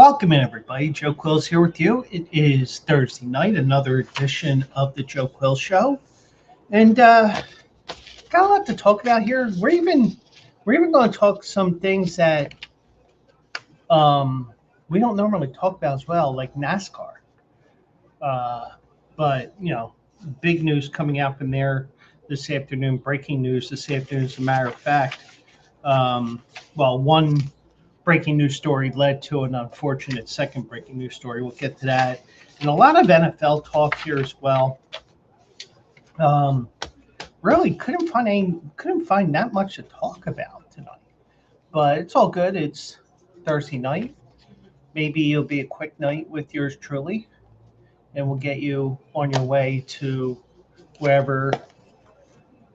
Welcome in, everybody. Joe Quill's here with you. It is Thursday night, another edition of the Joe Quill Show, and got a lot to talk about here. We're even going to talk some things that um, we don't normally talk about as well, like NASCAR. Uh, but big news coming out from there this afternoon. Breaking news this afternoon, as a matter of fact. Um, one breaking news story led to an unfortunate second breaking news story. We'll get to that. And a lot of NFL talk here as well. Um, really couldn't find that much to talk about tonight. But it's all good. It's Thursday night. Maybe it'll be a quick night with yours truly, and we'll get you on your way to wherever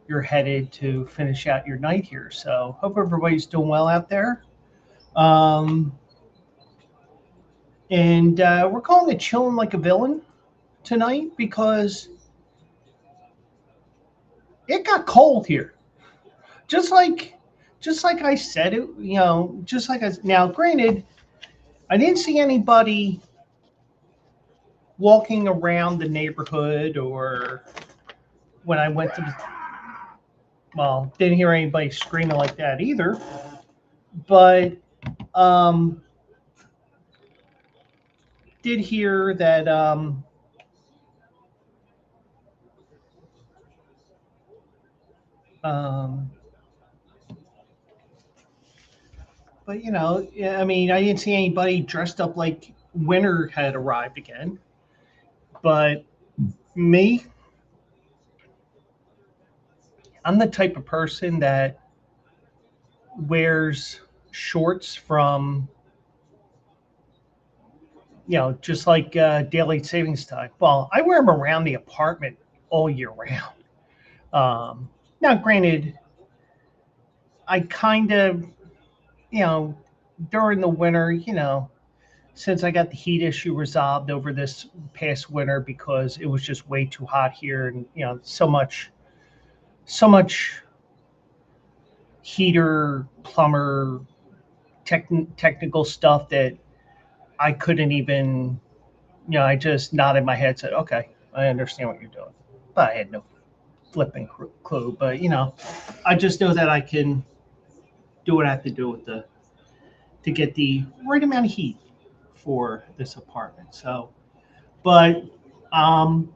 you're headed to finish out your night here. So hope everybody's doing well out there. Um, and we're calling it Chillin' Like a Villain tonight because it got cold here. Just like I said it, just like I now granted, I didn't see anybody walking around the neighborhood or when I went to the didn't hear anybody screaming like that either. But um did hear that um but yeah, I mean, I didn't see anybody dressed up like winter had arrived again. But me, I'm the type of person that wears shorts from, just like daily savings time. Well, I wear them around the apartment all year round. Now, granted, I kind of, you know, during the winter, since I got the heat issue resolved over this past winter because it was just way too hot here, and so much heater, plumber, technical stuff that I couldn't even, I just nodded my head, said, "Okay, I understand what you're doing," but I had no flipping clue. But I just know that I can do what I have to do with the to get the right amount of heat for this apartment. So, but um,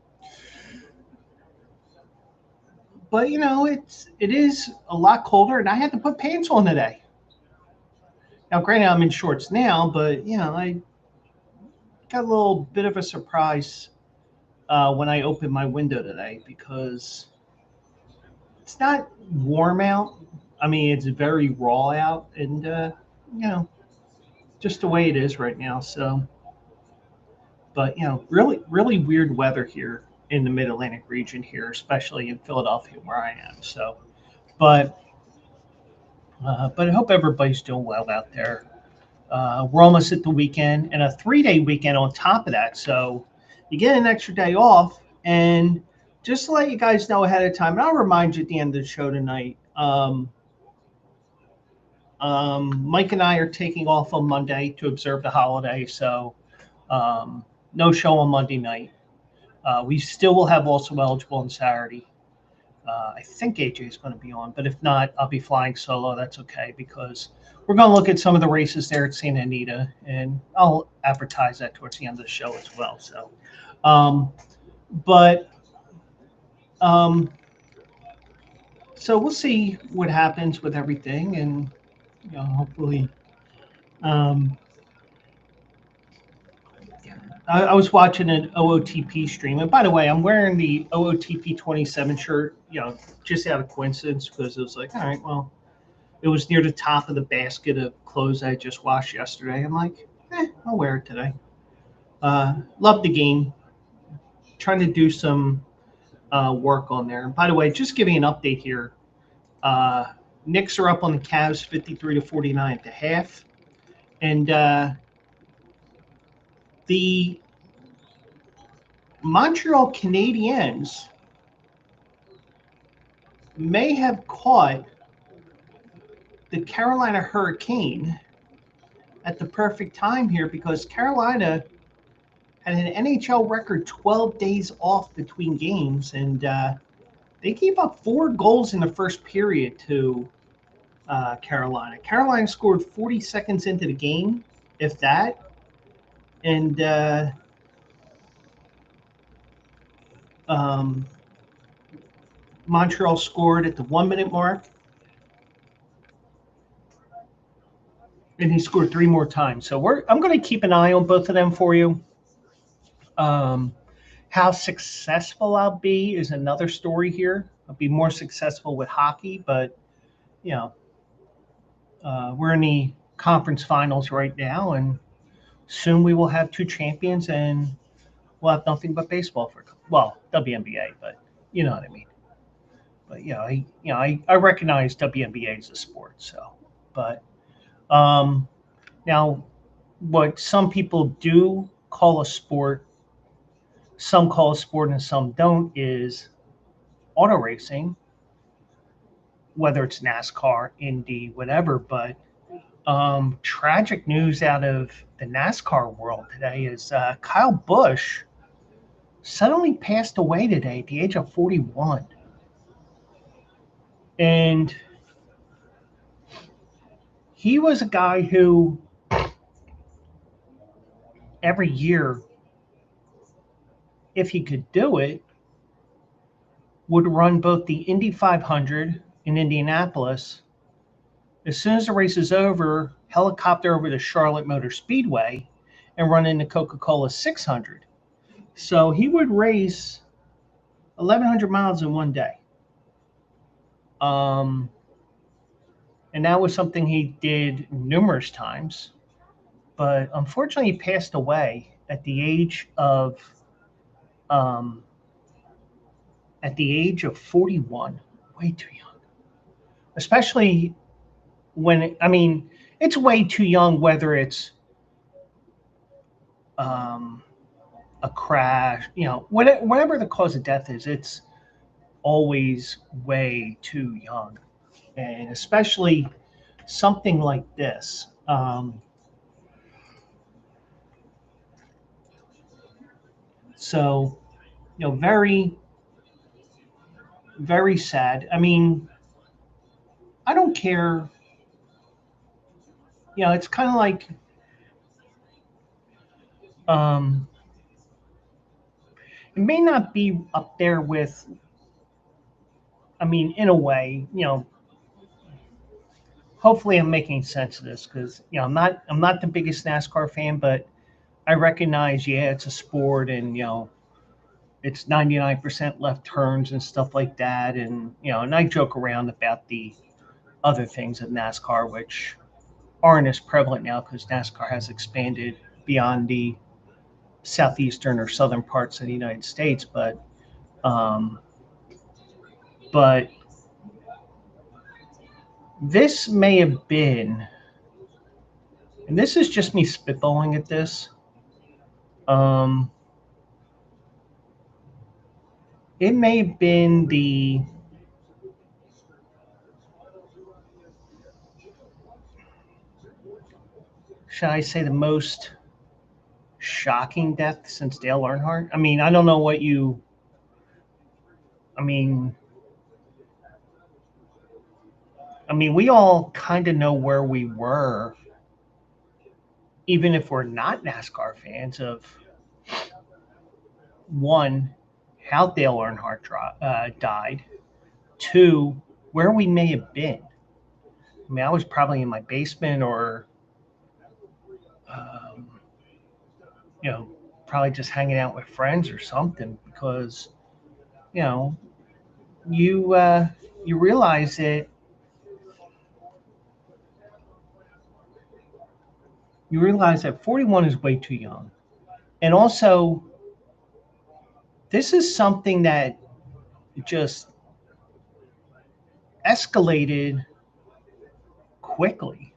it is a lot colder, and I had to put pants on today. Now, granted, I'm in shorts now, but I got a little bit of a surprise when I opened my window today because it's not warm out. I mean, it's very raw out, and you know, just the way it is right now. So, but really, really weird weather here in the Mid Atlantic region here, especially in Philadelphia where I am. So, but but I hope everybody's doing well out there. We're almost at the weekend and a 3 day weekend on top of that. So you get an extra day off. And just to let you guys know ahead of time, and I'll remind you at the end of the show tonight, Mike and I are taking off on Monday to observe the holiday. So no show on Monday night. We still will have also eligible on Saturday. I think AJ is going to be on, but if not, I'll be flying solo. That's okay because we're going to look at some of the races there at Santa Anita, and I'll advertise that towards the end of the show as well. So, um, but um, so we'll see what happens with everything, and hopefully. Um, I was watching an OOTP stream, and by the way, I'm wearing the OOTP 27 shirt, just out of coincidence because it was like, all right, well, it was near the top of the basket of clothes I just washed yesterday. I'm like, I'll wear it today. Love the game. Trying to do some work on there. And by the way, just giving an update here. Knicks are up on the Cavs 53-49 at the half. And the Montreal Canadiens may have caught the Carolina Hurricane at the perfect time here because Carolina had an NHL record 12 days off between games, and they gave up 4 goals in the first period to Carolina. Carolina scored 40 seconds into the game, if that, and um, Montreal scored at the 1 minute mark, and he scored 3 more times. So I'm going to keep an eye on both of them for you. How successful I'll be is another story here. I'll be more successful with hockey, but you know, we're in the conference finals right now, and soon we will have 2 champions, and we'll have nothing but baseball for WNBA, but you know what I mean. But I recognize WNBA as a sport, so but now what some people do call a sport, some call a sport and some don't, is auto racing, whether it's NASCAR, Indy, whatever. But tragic news out of the NASCAR world today is Kyle Busch suddenly passed away today at the age of 41. And he was a guy who every year, if he could do it, would run both the Indy 500 in Indianapolis. As soon as the race is over, helicopter over to Charlotte Motor Speedway and run into Coca-Cola 600. So he would race 1,100 miles in one day. And that was something he did numerous times. But unfortunately, he passed away at the age of 41. Way too young. Especially when, it's way too young, whether it's a crash, whatever the cause of death is, it's always way too young. And especially something like this. So, very, very sad. I don't care. It's kind of like it may not be up there with, in a way, hopefully I'm making sense of this because, I'm not the biggest NASCAR fan, but I recognize, it's a sport and, it's 99% left turns and stuff like that. And, and I joke around about the other things of NASCAR, which aren't as prevalent now because NASCAR has expanded beyond the southeastern or southern parts of the United States. But this may have been, and this is just me spitballing at this, it may have been should I say, the most shocking death since Dale Earnhardt. I don't know what you, we all kind of know where we were, even if we're not NASCAR fans, of one, how Dale Earnhardt died, two, where we may have been. I was probably in my basement or, probably just hanging out with friends or something because, you realize that you realize that 41 is way too young. And also, this is something that just escalated quickly.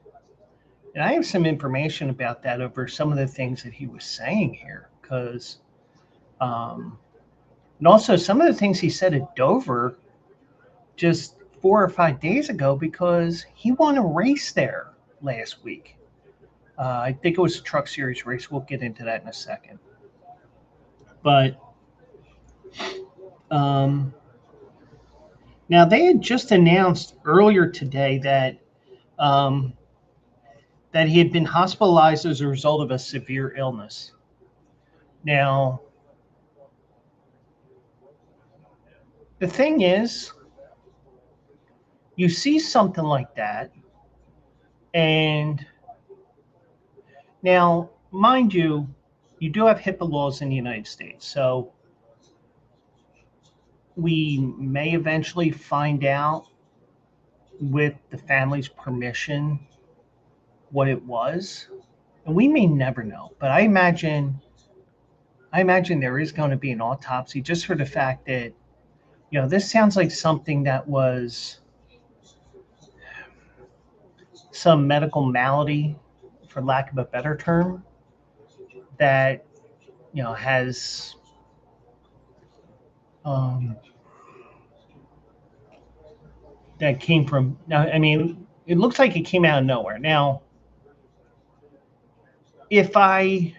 And I have some information about that over some of the things that he was saying here, because, and also some of the things he said at Dover just 4 or 5 days ago, because he won a race there last week. I think it was a Truck Series race. We'll get into that in a second. But now they had just announced earlier today um, that he had been hospitalized as a result of a severe illness. Now, the thing is, you see something like that, and now, mind you, you do have HIPAA laws in the United States, so we may eventually find out with the family's permission what it was, and we may never know. But I imagine there is going to be an autopsy just for the fact that this sounds like something that was some medical malady, for lack of a better term, that has um, that came from. Now, I mean, it looks like it came out of nowhere. Now, if I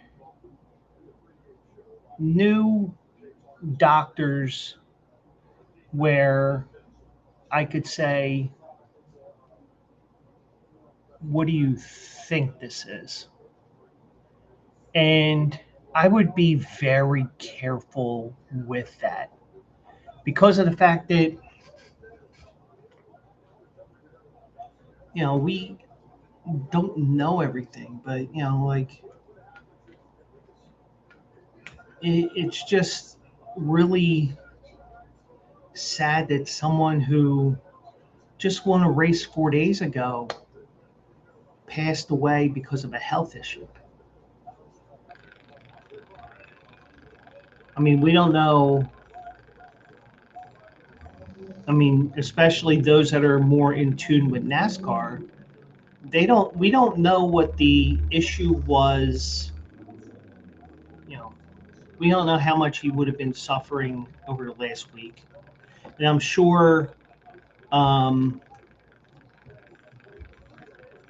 knew doctors where I could say, "What do you think this is?" And I would be very careful with that because of the fact that we don't know everything, but like it's just really sad that someone who just won a race 4 days ago passed away because of a health issue. I mean, we don't know. I mean, especially those that are more in tune with NASCAR, we don't know what the issue was. You know, we don't know how much he would have been suffering over the last week. And I'm sure, um,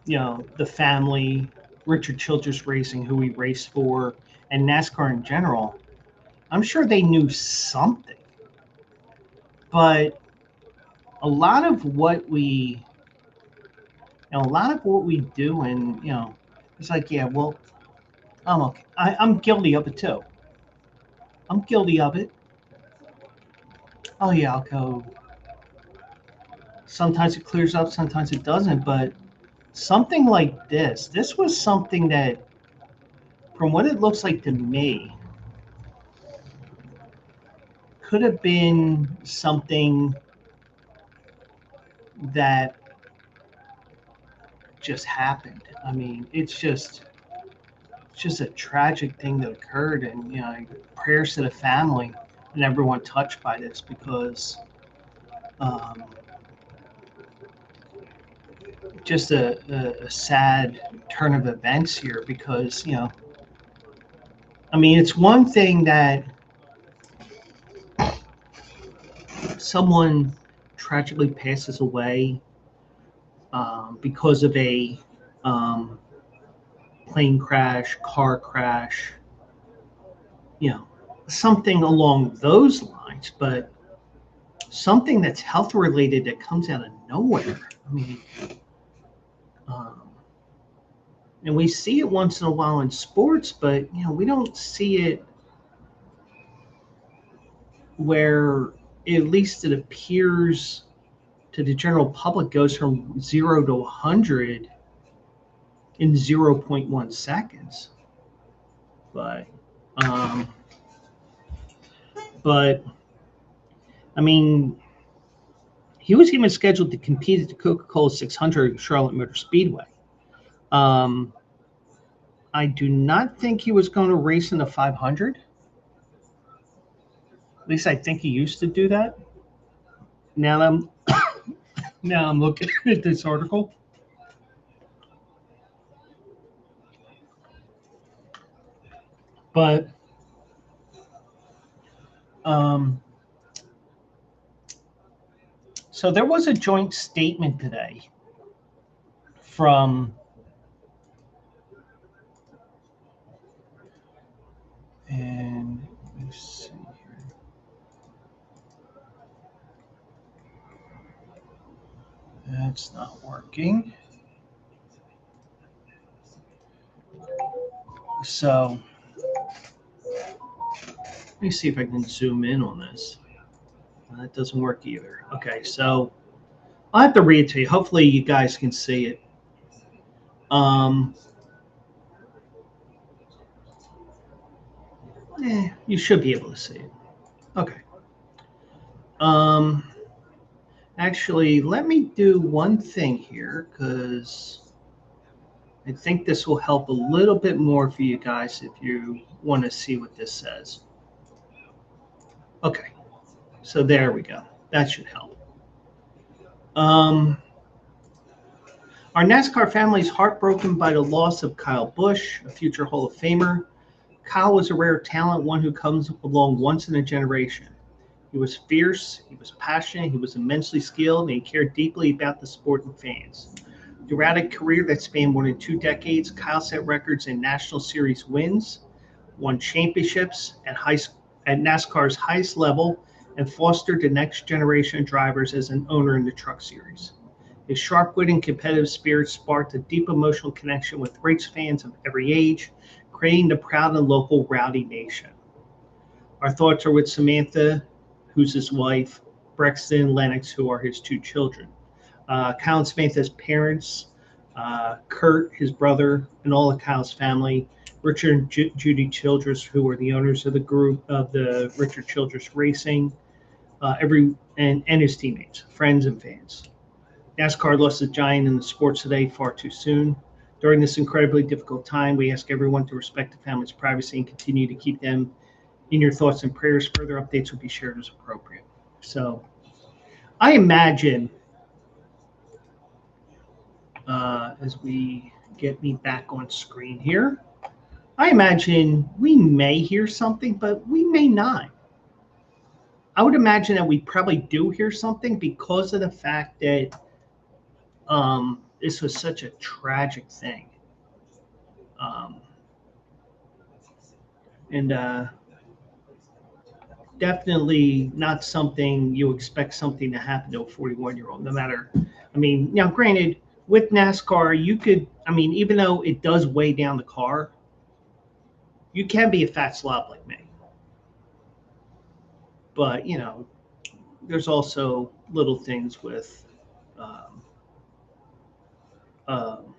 the family, Richard Childress Racing, who he raced for, and NASCAR in general, I'm sure they knew something. But a lot of what we, do, and it's like, yeah, well, I'm okay. I'm guilty of it too. I'm guilty of it. Oh yeah, I'll go. Sometimes it clears up, sometimes it doesn't. But something like this was something that, from what it looks like to me, could have been something that just happened. I mean, it's just a tragic thing that occurred, and prayers to the family and everyone touched by this, because um, just a sad turn of events here. Because I mean, it's one thing that someone tragically passes away because of a um, plane crash, car crash, something along those lines. But something that's health related that comes out of nowhere. I mean, um, and we see it once in a while in sports, but we don't see it where, at least it appears to the general public, goes from 0 to 100 in 0.1 seconds. But um, but I mean, he was even scheduled to compete at the Coca-Cola 600 at Charlotte Motor Speedway. I do not think he was going to race in the 500. At least I think he used to do that. Now I'm now I'm looking at this article. But um, so there was a joint statement today from That's not working. So let me see if I can zoom in on this. That doesn't work either. Okay, so I'll have to read it to you. Hopefully, you guys can see it. Um, you should be able to see it. Okay. Um, actually, let me do one thing here because I think this will help a little bit more for you guys if you want to see what this says. Okay, so there we go. That should help. Um, our NASCAR family is heartbroken by the loss of Kyle Busch, a future Hall of Famer. Kyle was a rare talent, one who comes along once in a generation. He was fierce, he was passionate, he was immensely skilled, and he cared deeply about the sport and fans. Throughout a career that spanned more than 2 decades, Kyle set records in National Series wins, won championships at NASCAR's highest level, and fostered the next generation of drivers as an owner in the Truck Series. His sharp wit and competitive spirit sparked a deep emotional connection with race fans of every age, creating the proud and local Rowdy Nation. Our thoughts are with Samantha, who's his wife, Brexton and Lennox, who are his 2 children. Kyle and Samantha's parents, Kurt, his brother, and all of Kyle's family, Richard and Judy Childress, who are the owners of the group of the Richard Childress Racing, and his teammates, friends, and fans. NASCAR lost a giant in the sports today far too soon. During this incredibly difficult time, we ask everyone to respect the family's privacy and continue to keep them in your thoughts and prayers. Further updates will be shared as appropriate. So I imagine, as we get me back on screen here, I imagine we may hear something, but we may not. I would imagine that we probably do hear something because of the fact that this was such a tragic thing. Um, and definitely not something you expect something to happen to a 41-year-old, no matter. I mean, now, granted, with NASCAR, you could, I mean, even though it does weigh down the car, you can be a fat slob like me. But, there's also little things with, um, um,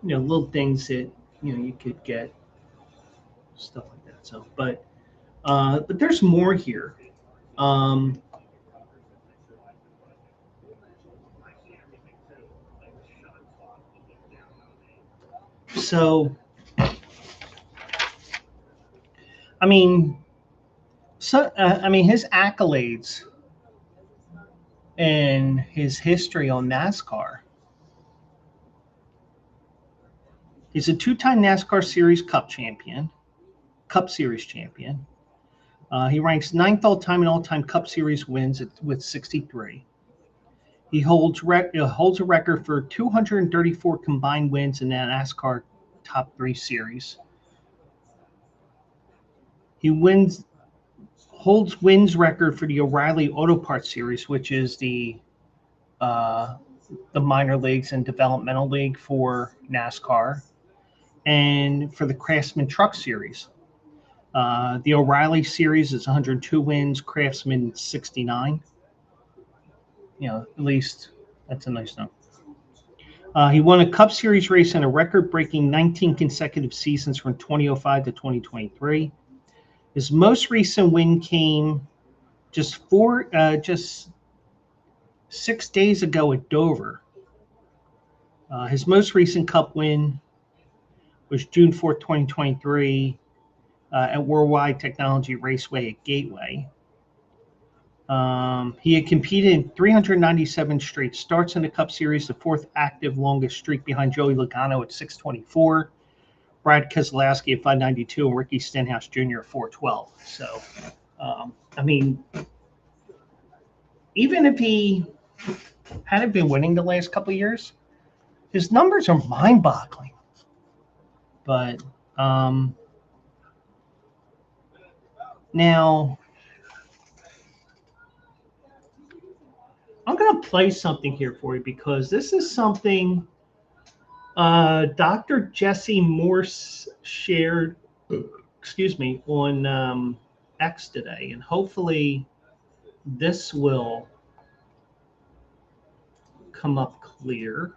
little things that, you could get, stuff like that. So, but there's more here. Um, so, I mean, his accolades and his history on NASCAR. He's a 2-time NASCAR Series Cup Series champion. He ranks 9th all-time in all-time Cup Series wins with 63. He holds a record for 234 combined wins in the NASCAR Top 3 Series. He holds wins record for the O'Reilly Auto Parts Series, which is the minor leagues and developmental league for NASCAR, and for the Craftsman Truck Series. The O'Reilly Series is 102 wins, Craftsman 69. At least that's a nice number. He won a Cup Series race in a record-breaking 19 consecutive seasons from 2005 to 2023. His most recent win came just 6 days ago at Dover. His most recent Cup win was June 4th, 2023, at Worldwide Technology Raceway at Gateway. He had competed in 397 straight starts in the Cup Series, the 4th active longest streak behind Joey Logano at 624, Brad Keselowski at 592, and Ricky Stenhouse Jr. at 412. So, even if he hadn't been winning the last couple of years, his numbers are mind-boggling. But now, I'm going to play something here for you because this is something Dr. Jesse Morse shared, excuse me, on X today, and hopefully this will come up clear.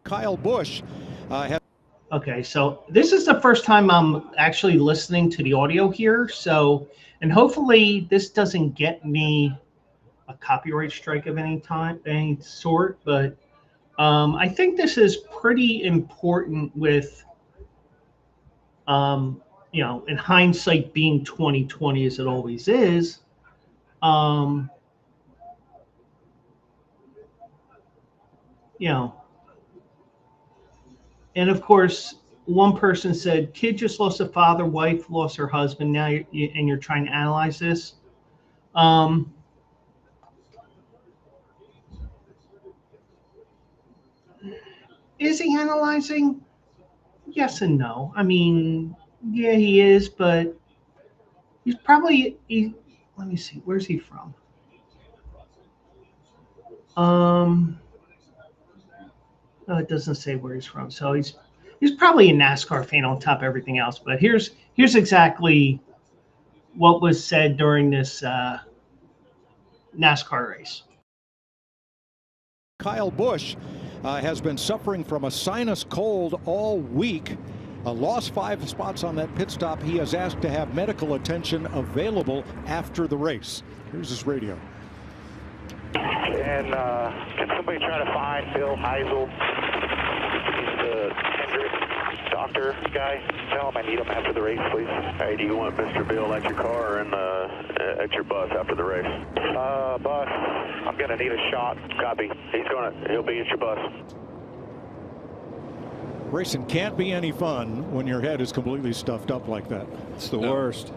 Kyle Busch has. Okay, so this is the first time I'm actually listening to the audio here. So, and hopefully this doesn't get me a copyright strike of any sort. But I think this is pretty important with, um, in hindsight being 2020 as it always is. Um, you know, and of course, one person said, "Kid just lost a father, wife lost her husband. Now you're trying to analyze this." Um, is he analyzing? Yes and no. I mean, yeah, he is, but he's probably let me see, where's he from? Um, no, it doesn't say where he's from. So he's probably a NASCAR fan on top of everything else. But here's exactly what was said during this NASCAR race. Kyle Busch has been suffering from a sinus cold all week. Lost 5 spots on that pit stop. He has asked to have medical attention available after the race. Here's his radio. And can somebody try to find Bill Heisel? He's the Hendrick doctor guy. Tell him I need him after the race, please. Hey, do you want Mr. Bill at your car or at your bus after the race? Bus. I'm gonna need a shot. Copy. He'll be at your bus. Racing can't be any fun when your head is completely stuffed up like that. It's the worst.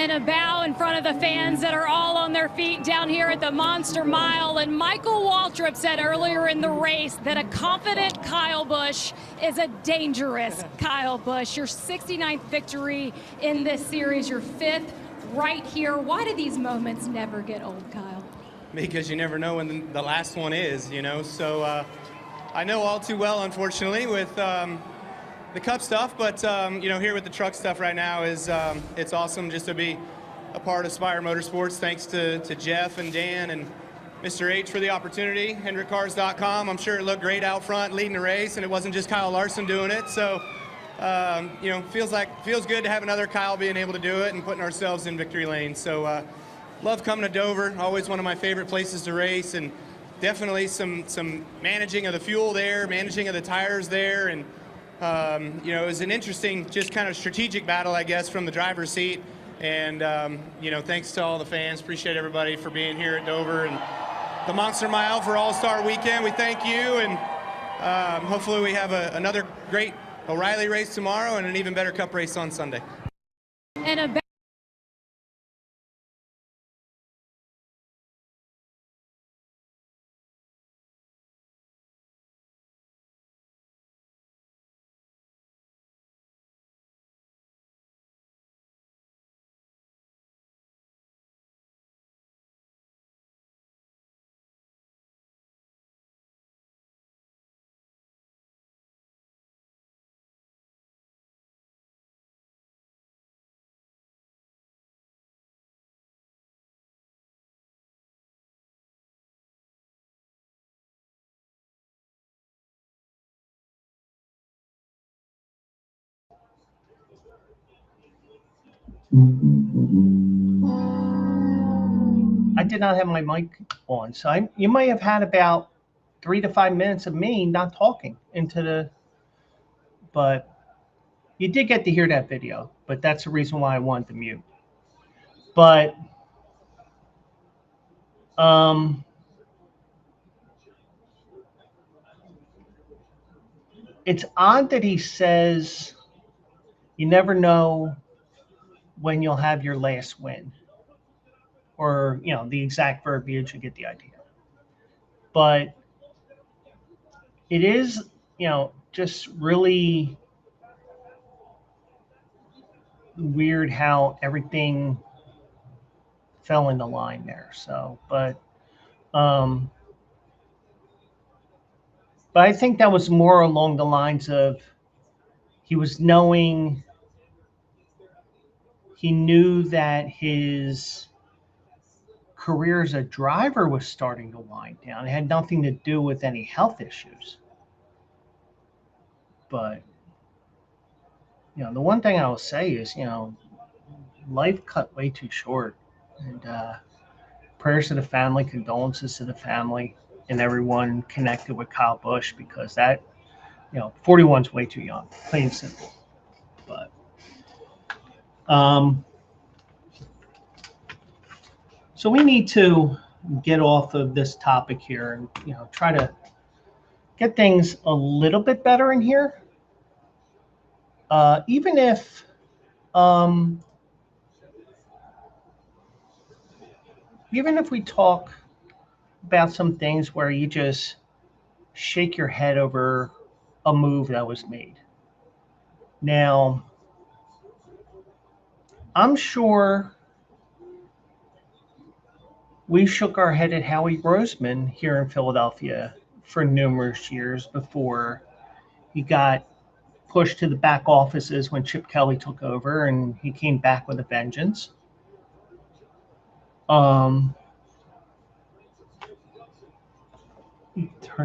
And a bow in front of the fans that are all on their feet down here at the Monster Mile. And Michael Waltrip said earlier in the race that a confident Kyle Busch is a dangerous Kyle Busch. Your 69th victory in this series, your 5th right here. Why do these moments never get old, Kyle? Because you never know when the last one is, you know. So I know all too well, unfortunately, with the Cup stuff, but you know, here with the truck stuff right now is it's awesome just to be a part of Spire Motorsports. Thanks to Jeff and Dan and Mr. H for the opportunity. HendrickCars.com. I'm sure it looked great out front leading the race, and it wasn't just Kyle Larson doing it. So you know, feels good to have another Kyle being able to do it and putting ourselves in victory lane. So love coming to Dover. Always one of my favorite places to race, and definitely some managing of the fuel there, managing of the tires there, and you know, it was an interesting, just kind of strategic battle, I guess, from the driver's seat. And, you know, thanks to all the fans. Appreciate everybody for being here at Dover and the Monster Mile for All-Star Weekend. We thank you, and hopefully we have another great O'Reilly race tomorrow and an even better Cup race on Sunday. And a I did not have my mic on, so you might have had about 3 to 5 minutes of me not talking into the. But you did get to hear that video, but that's the reason why I wanted to mute. But it's odd that he says you never know when you'll have your last win, or you know, the exact verbiage, you get the idea. But it is, you know, just really weird how everything fell into line there. So, but I think that was more along the lines of he knew that his career as a driver was starting to wind down. It had nothing to do with any health issues. But, you know, the one thing I will say is, you know, life cut way too short. And prayers to the family, condolences to the family and everyone connected with Kyle Busch, because that, you know, 41's way too young, plain and simple. But so we need to get off of this topic here and, you know, try to get things a little bit better in here. Even if we talk about some things where you just shake your head over a move that was made. Now, I'm sure we shook our head at Howie Roseman here in Philadelphia for numerous years before he got pushed to the back offices when Chip Kelly took over, and he came back with a vengeance. Turn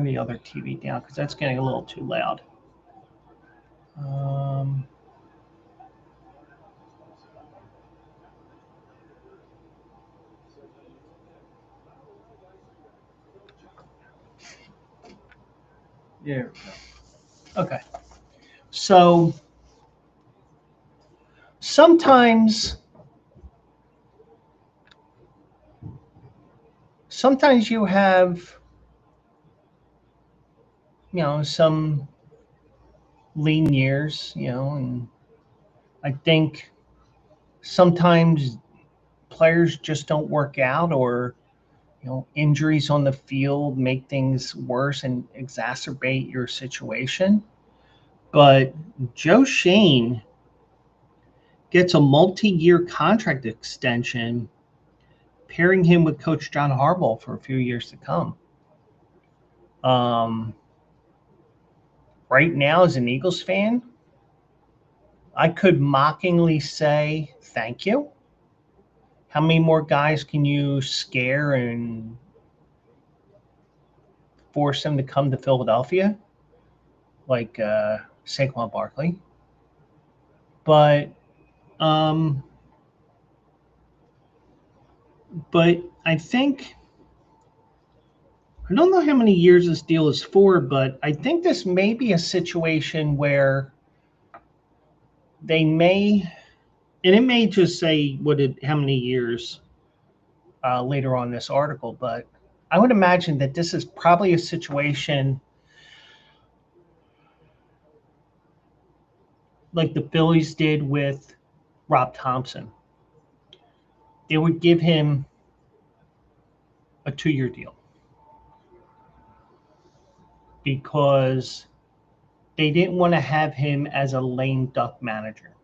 the other TV down because that's getting a little too loud. There we go. Okay. So sometimes you have, you know, some lean years, you know, and I think sometimes players just don't work out, or injuries on the field make things worse and exacerbate your situation. But Joe Schoen gets a multi-year contract extension, pairing him with Coach John Harbaugh for a few years to come. Right now, as an Eagles fan, I could mockingly say thank you. How many more guys can you scare and force them to come to Philadelphia? Like Saquon Barkley. But I think, I don't know how many years this deal is for, but I think this may be a situation where they may, and it may just say how many years later on this article, but I would imagine that this is probably a situation like the Phillies did with Rob Thompson. They would give him a 2-year deal because they didn't want to have him as a lame duck manager.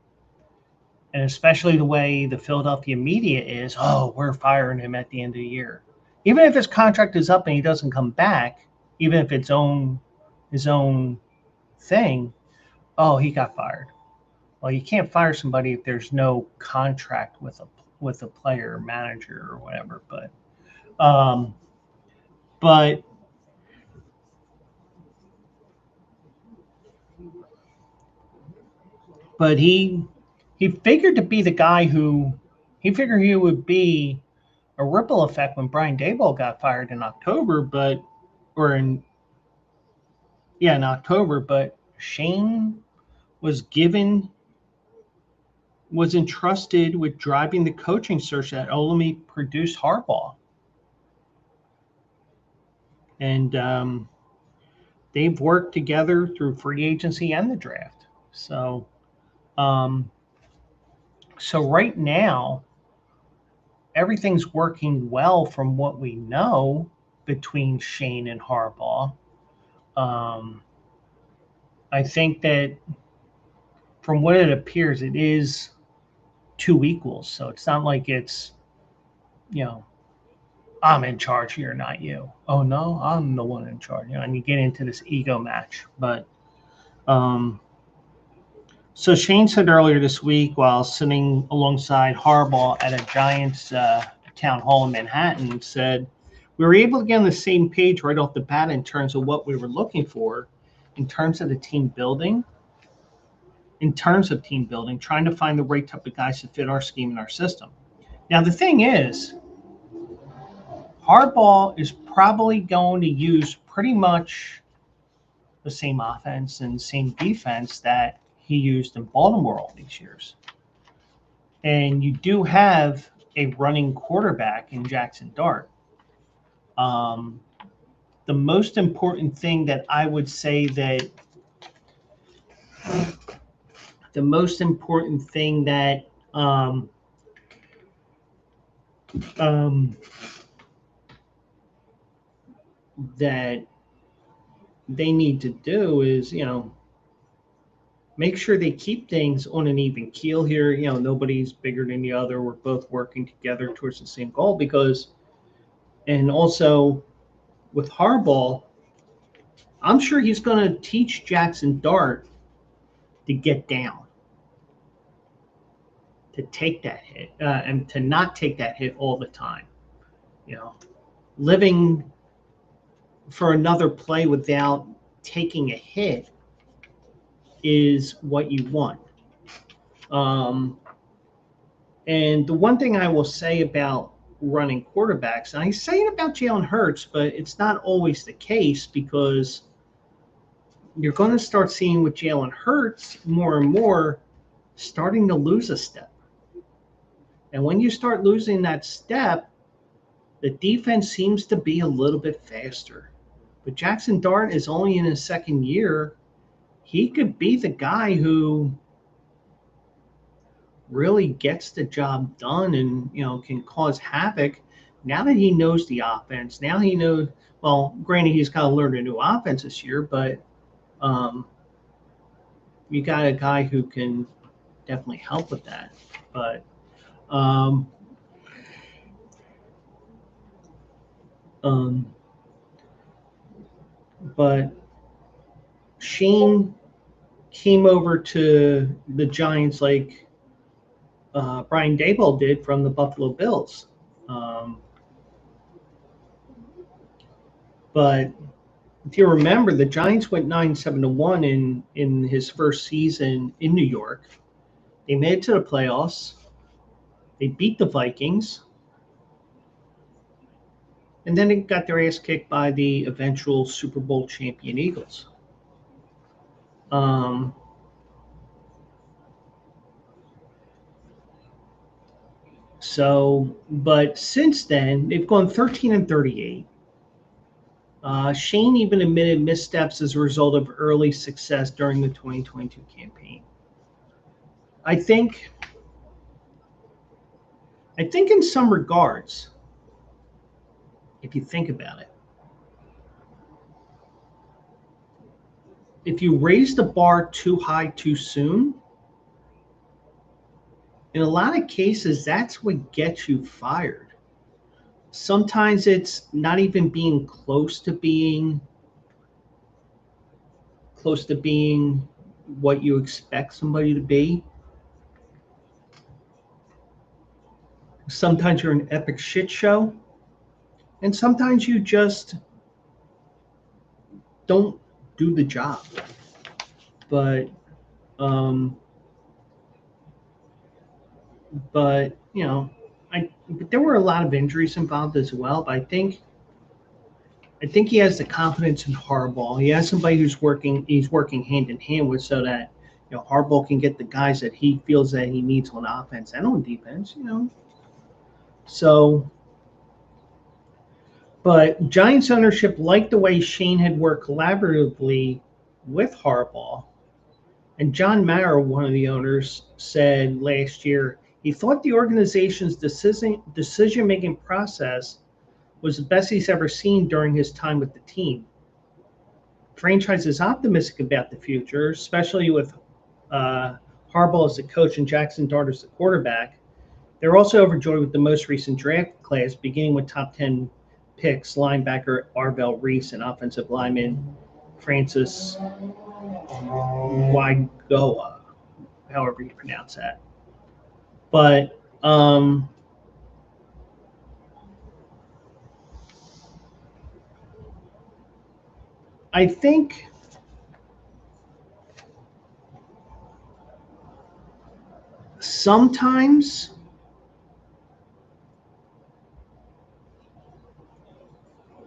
And especially the way the Philadelphia media is, oh, we're firing him at the end of the year. Even if his contract is up and he doesn't come back, even if it's his own thing, oh, he got fired. Well, you can't fire somebody if there's no contract with a player or manager or whatever. But he figured to be the guy who he figured he would be a ripple effect when Brian Daboll got fired in October, in October. But Shane was entrusted with driving the coaching search that ultimately produced Harbaugh. And they've worked together through free agency and the draft. So right now, everything's working well from what we know between Shane and Harbaugh. I think that from what it appears, it is 2 equals. So it's not like it's, I'm in charge here, not you. Oh no, I'm the one in charge. And you get into this ego match. But so Shane said earlier this week, while sitting alongside Harbaugh at a Giants town hall in Manhattan, said, we were able to get on the same page right off the bat in terms of what we were looking for, in terms of team building, trying to find the right type of guys to fit our scheme and our system. Now, the thing is, Harbaugh is probably going to use pretty much the same offense and same defense that he used in Baltimore all these years. And you do have a running quarterback in Jackson Dart. The most important thing that I would say that that they need to do is, make sure they keep things on an even keel here. Nobody's bigger than the other. We're both working together towards the same goal and also with Harbaugh, I'm sure he's going to teach Jackson Dart to get down, to take that hit, and to not take that hit all the time. Living for another play without taking a hit is what you want. And the one thing I will say about running quarterbacks, and I say it about Jalen Hurts, but it's not always the case, because you're going to start seeing with Jalen Hurts more and more starting to lose a step. And when you start losing that step, the defense seems to be a little bit faster. But Jackson Dart is only in his second year. He could be the guy who really gets the job done and, can cause havoc. Now that he knows the offense, now he knows, well, granted, he's got to learn a new offense this year, but you got a guy who can definitely help with that. But but Schoen came over to the Giants like Brian Daboll did from the Buffalo Bills. But if you remember, the Giants went 9-7-1 in his first season in New York. They made it to the playoffs. They beat the Vikings. And then they got their ass kicked by the eventual Super Bowl champion Eagles. But since then, they've gone 13-38. Schoen even admitted missteps as a result of early success during the 2022 campaign. I think in some regards, if you think about it, if you raise the bar too high too soon, in a lot of cases, that's what gets you fired. Sometimes it's not even being close to being what you expect somebody to be. Sometimes you're an epic shit show, and sometimes you just don't do the job. But but there were a lot of injuries involved as well. But I think he has the confidence in Harbaugh. He has somebody he's working hand in hand with, so that Harbaugh can get the guys that he feels that he needs on offense and on defense. So, but Giants ownership liked the way Schoen had worked collaboratively with Harbaugh. And John Mara, one of the owners, said last year he thought the organization's decision-making process was the best he's ever seen during his time with the team. The franchise is optimistic about the future, especially with Harbaugh as the coach and Jackson Dart as the quarterback. They're also overjoyed with the most recent draft class, beginning with top 10 picks, linebacker Arvell Reese and offensive lineman Francis Waigoa, however you pronounce that. But I think sometimes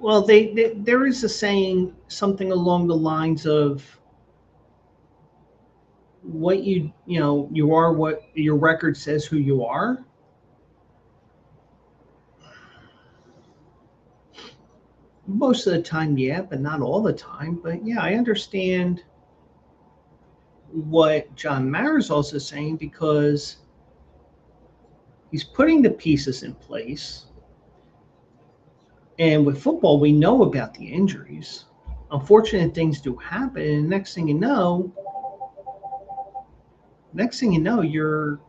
there is a saying, something along the lines of what you are what your record says who you are. Most of the time, yeah, but not all the time. But yeah, I understand what John Mara's also saying, because he's putting the pieces in place. And with football, we know about the injuries. Unfortunate things do happen, and next thing you know, you're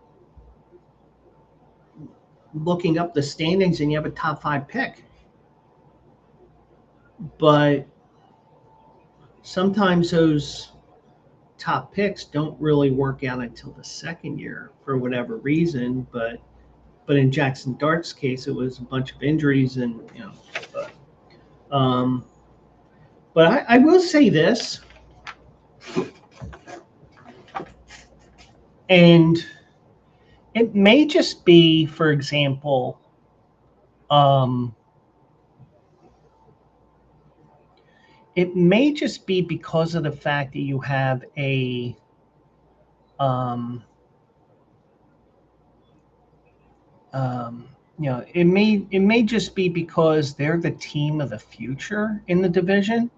looking up the standings and you have a top 5 pick. But sometimes those top picks don't really work out until the second year for whatever reason. But in Jackson Dart's case, it was a bunch of injuries, and but I will say this, and it may just be, for example, it may just be because of the fact that you have a it may just be because they're the team of the future in the division.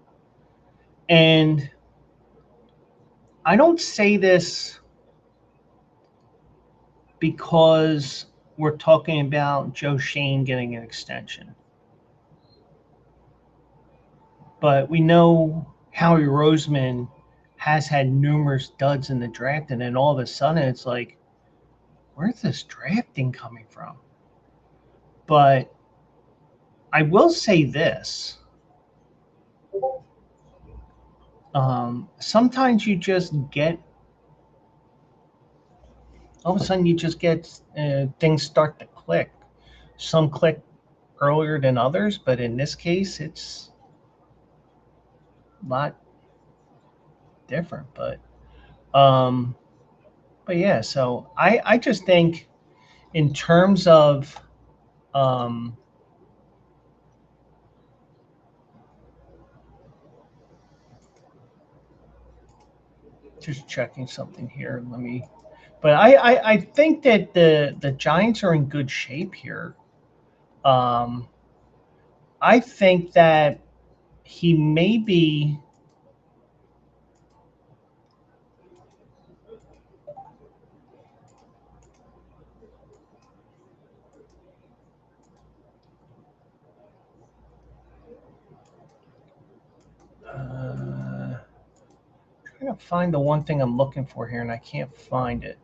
And I don't say this because we're talking about Joe Schoen getting an extension. But we know Howie Roseman has had numerous duds in the draft, and then all of a sudden it's like, where's this drafting coming from? But I will say this. Sometimes you just get, all of a sudden you just get things start to click. Some click earlier than others, but in this case, it's a lot different. But yeah, so I just think in terms of just checking something here. But I think that the Giants are in good shape here. I think that he may be. Trying to find the one thing I'm looking for here, and I can't find it.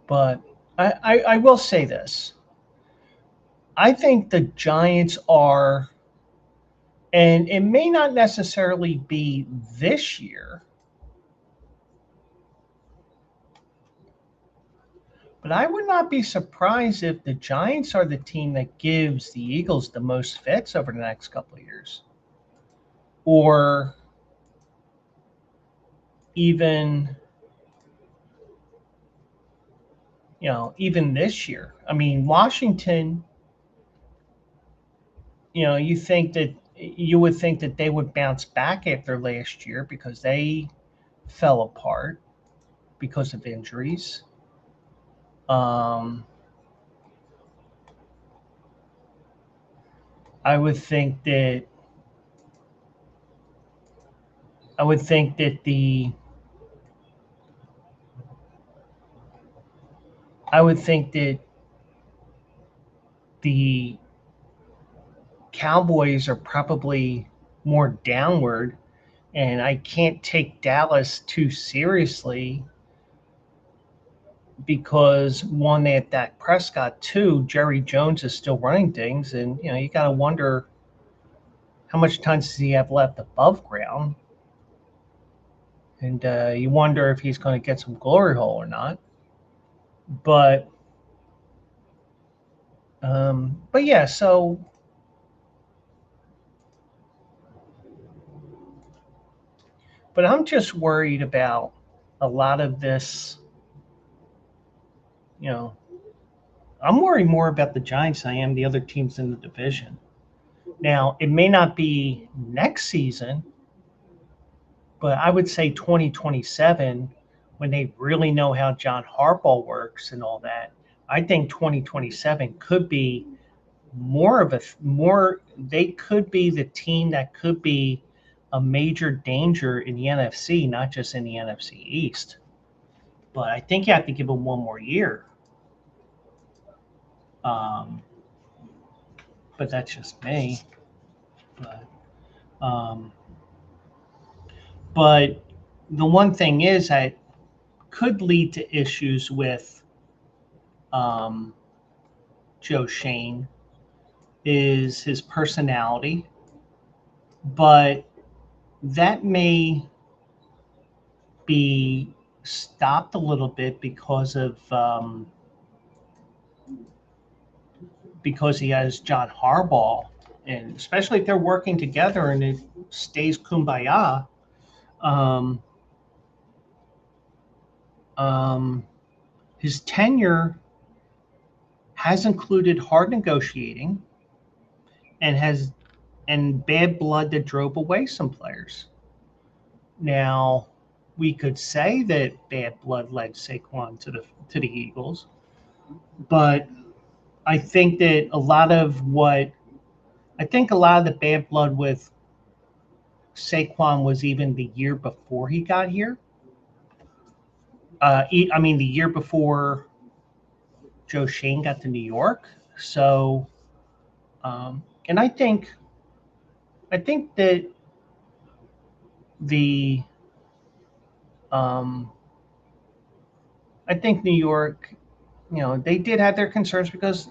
But I will say this. I think the Giants are, and it may not necessarily be this year, but I would not be surprised if the Giants are the team that gives the Eagles the most fits over the next couple of years. Or even, even this year. I mean, Washington, you would think that they would bounce back after last year because they fell apart because of injuries. I would think that the Cowboys are probably more downward, and I can't take Dallas too seriously because one, they had Dak Prescott, two, Jerry Jones is still running things, and you got to wonder how much time does he have left above ground, and you wonder if he's going to get some glory hole or not. But yeah, so but I'm just worried about a lot of this. I'm worried more about the Giants than I am the other teams in the division. Now, it may not be next season, but I would say 2027, when they really know how John Harbaugh works and all that, I think 2027 could be they could be the team that could be a major danger in the NFC, not just in the NFC East. But I think you have to give them one more year. But that's just me. But the one thing is that could lead to issues with Joe Schoen is his personality, but that may be stopped a little bit because he has John Harbaugh, and especially if they're working together and it stays kumbaya. His tenure has included hard negotiating and bad blood that drove away some players. Now, we could say that bad blood led Saquon to the Eagles, but I think that a lot of the bad blood with Saquon was even the year before he got here. The year before Joe Schoen got to New York. So, and I think that the I think New York, they did have their concerns because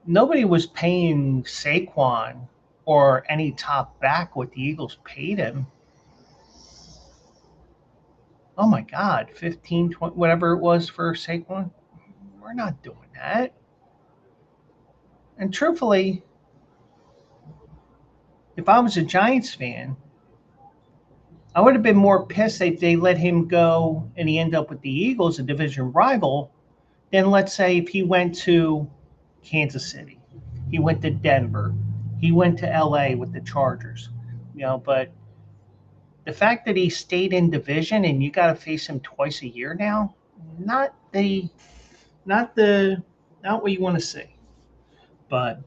nobody was paying Saquon or any top back what the Eagles paid him. Oh my God, 15, 20, whatever it was for Saquon. We're not doing that. And truthfully, if I was a Giants fan, I would have been more pissed if they let him go and he ended up with the Eagles, a division rival, than let's say if he went to Kansas City, he went to Denver, he went to LA with the Chargers. But the fact that he stayed in division and you got to face him twice a year now, not what you want to see. But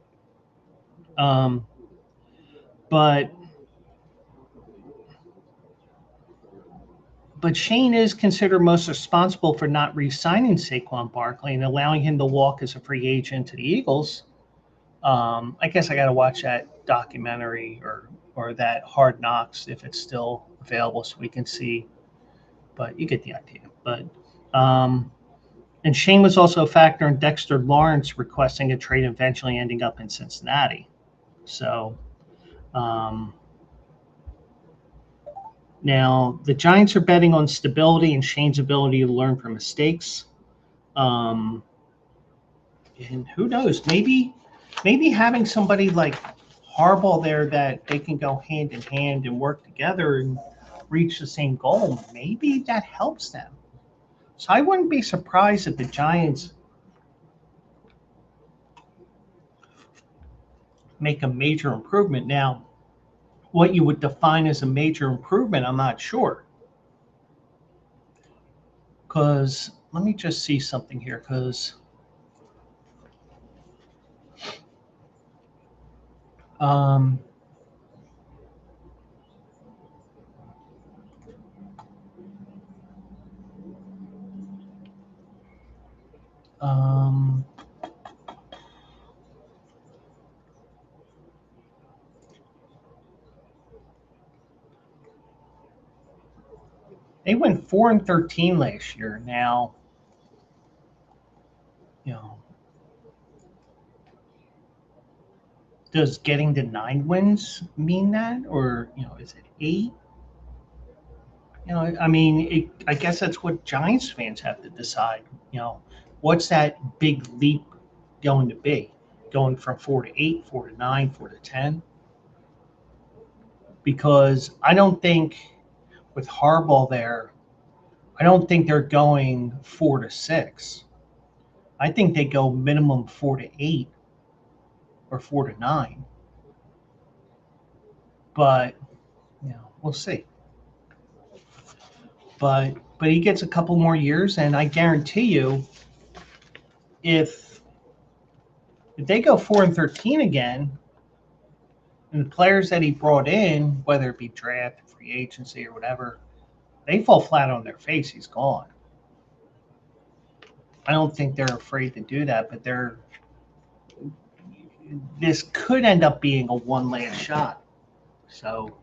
Shane is considered most responsible for not re-signing Saquon Barkley and allowing him to walk as a free agent to the Eagles. I guess I got to watch that documentary or that Hard Knocks if it's still available so we can see. But you get the idea. But and Shane was also a factor in Dexter Lawrence requesting a trade, eventually ending up in Cincinnati. So now the Giants are betting on stability and Shane's ability to learn from mistakes. And who knows? Maybe having somebody like Harbaugh there that they can go hand in hand and work together and reach the same goal, maybe that helps them. So I wouldn't be surprised if the Giants make a major improvement. Now, what you would define as a major improvement, I'm not sure. Because let me just see something here. Because they went 4-13 last year. Now, does getting to 9 wins mean that, or is it 8? I guess that's what Giants fans have to decide. What's that big leap going to be? Going from 4 to 8, 4 to 9, 4 to 10? Because I don't think with Harbaugh there, I don't think they're going 4 to 6. I think they go minimum 4 to 8 or 4 to 9. But we'll see. But he gets a couple more years, and I guarantee you, if they go 4-13 again, and the players that he brought in, whether it be draft, free agency, or whatever, they fall flat on their face, he's gone. I don't think they're afraid to do that, but this could end up being a one last shot. So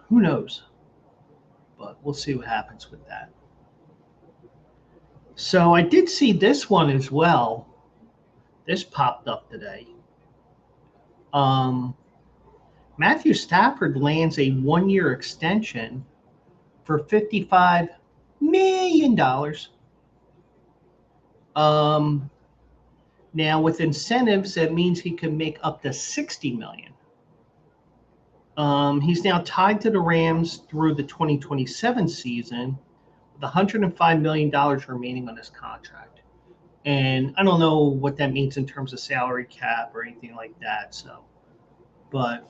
who knows? But we'll see what happens with that. So I did see this one as well. This popped up today. Matthew Stafford lands a 1-year extension for $55 million. Now with incentives, that means he can make up to $60 million. He's now tied to the Rams through the 2027 season with $105 million remaining on his contract. And I don't know what that means in terms of salary cap or anything like that. So, but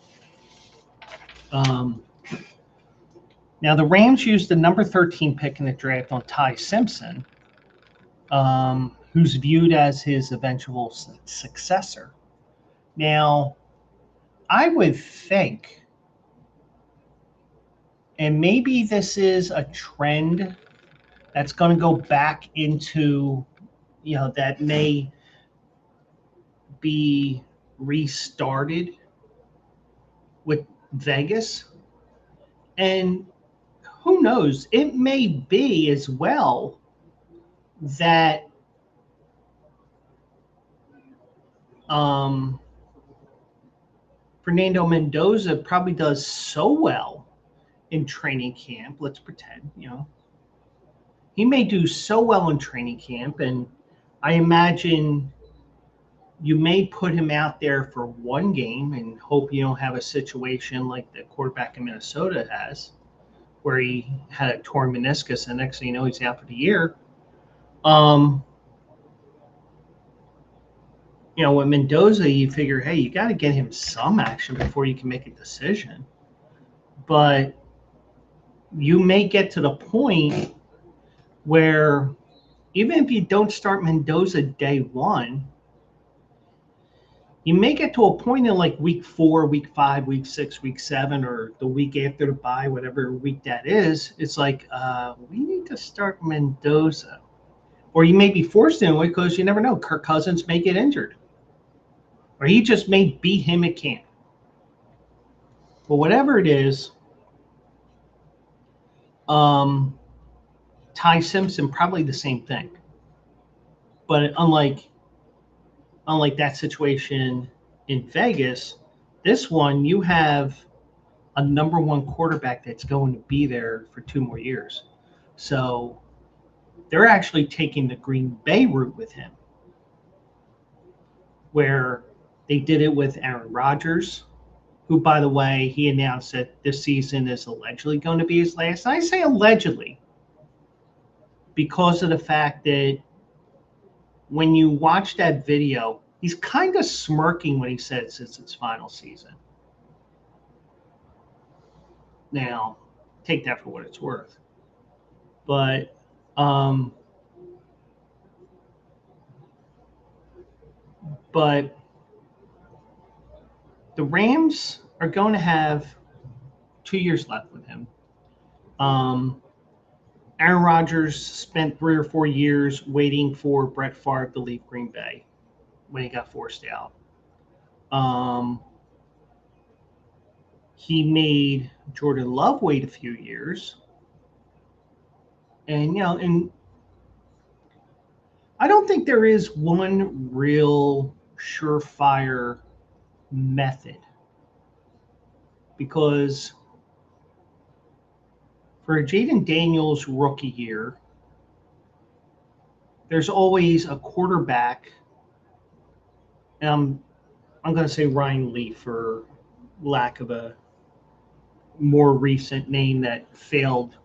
Now, the Rams used the number 13 pick in the draft on Ty Simpson, who's viewed as his eventual successor. Now, I would think, and maybe this is a trend that's going to go back into, that may be restarted with Vegas. And who knows, it may be as well that Fernando Mendoza probably does so well in training camp. Let's pretend, he may do so well in training camp, and I imagine you may put him out there for one game and hope you don't have a situation like the quarterback in Minnesota has, where he had a torn meniscus, and next thing you know, he's out for the year. With Mendoza, you figure, hey, you got to get him some action before you can make a decision. But you may get to the point where even if you don't start Mendoza day one, you may get to a point in like week 4, week 5, week 6, week 7, or the week after the bye, whatever week that is. It's like, we need to start Mendoza. Or you may be forced into it because you never know. Kirk Cousins may get injured. Or he just may beat him at camp. But whatever it is, Ty Simpson, probably the same thing. But unlike that situation in Vegas, this one, you have a number 1 quarterback that's going to be there for 2 more years. So they're actually taking the Green Bay route with him, where they did it with Aaron Rodgers, who, by the way, he announced that this season is allegedly going to be his last. I say allegedly because of the fact that when you watch that video, he's kind of smirking when he says it's his final season. Now, take that for what it's worth. But the Rams are going to have 2 years left with him. Aaron Rodgers spent 3 or 4 years waiting for Brett Favre to leave Green Bay when he got forced out. He made Jordan Love wait a few years. And, and I don't think there is one real surefire method, because for Jaden Daniels' rookie year, there's always a quarterback, and I'm going to say Ryan Leaf for lack of a more recent name that failed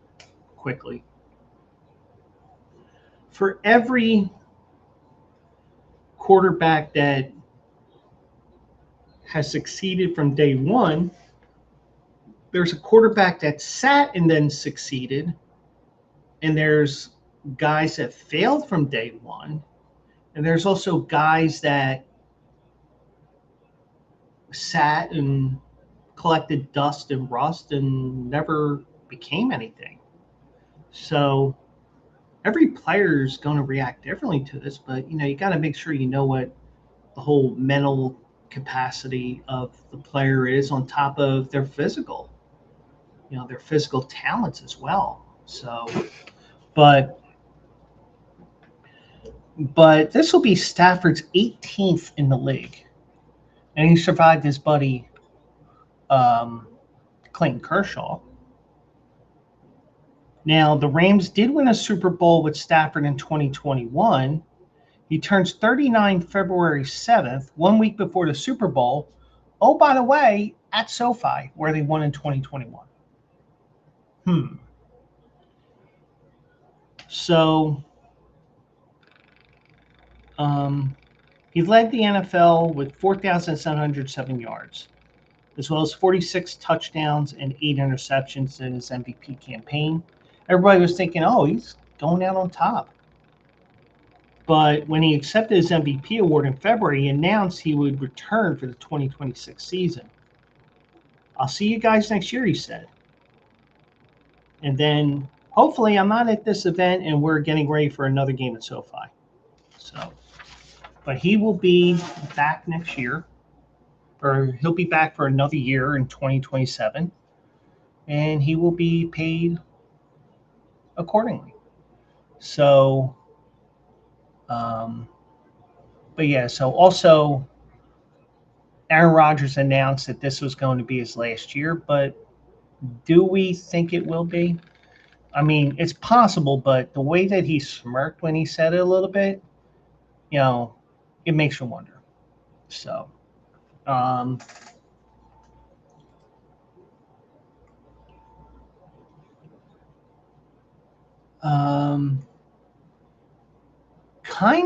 quickly. For every quarterback that has succeeded from day one, there's a quarterback that sat and then succeeded, and there's guys that failed from day one, and there's also guys that sat and collected dust and rust and never became anything. So every player is going to react differently to this, but you got to make sure you know what the whole mental capacity of the player is on top of their physical, their physical talents as well. So, but this will be Stafford's 18th in the league, and he survived his buddy Clayton Kershaw. Now, the Rams did win a Super Bowl with Stafford in 2021. He turns 39 February 7th, 1 week before the Super Bowl. Oh, by the way, at SoFi, where they won in 2021. So, he led the NFL with 4,707 yards. as well as 46 touchdowns and 8 interceptions in his MVP campaign. Everybody was thinking, oh, he's going out on top. But when he accepted his MVP award in February, he announced he would return for the 2026 season. I'll see you guys next year, he said. And then hopefully I'm not at this event and we're getting ready for another game at SoFi. So, but he will be back next year, or he'll be back for another year in 2027, and he will be paid accordingly. So, but yeah, so also Aaron Rodgers announced that this was going to be his last year, but do we think it will be? I mean, it's possible, but the way that he smirked when he said it a little bit, you know, it makes you wonder. So, kind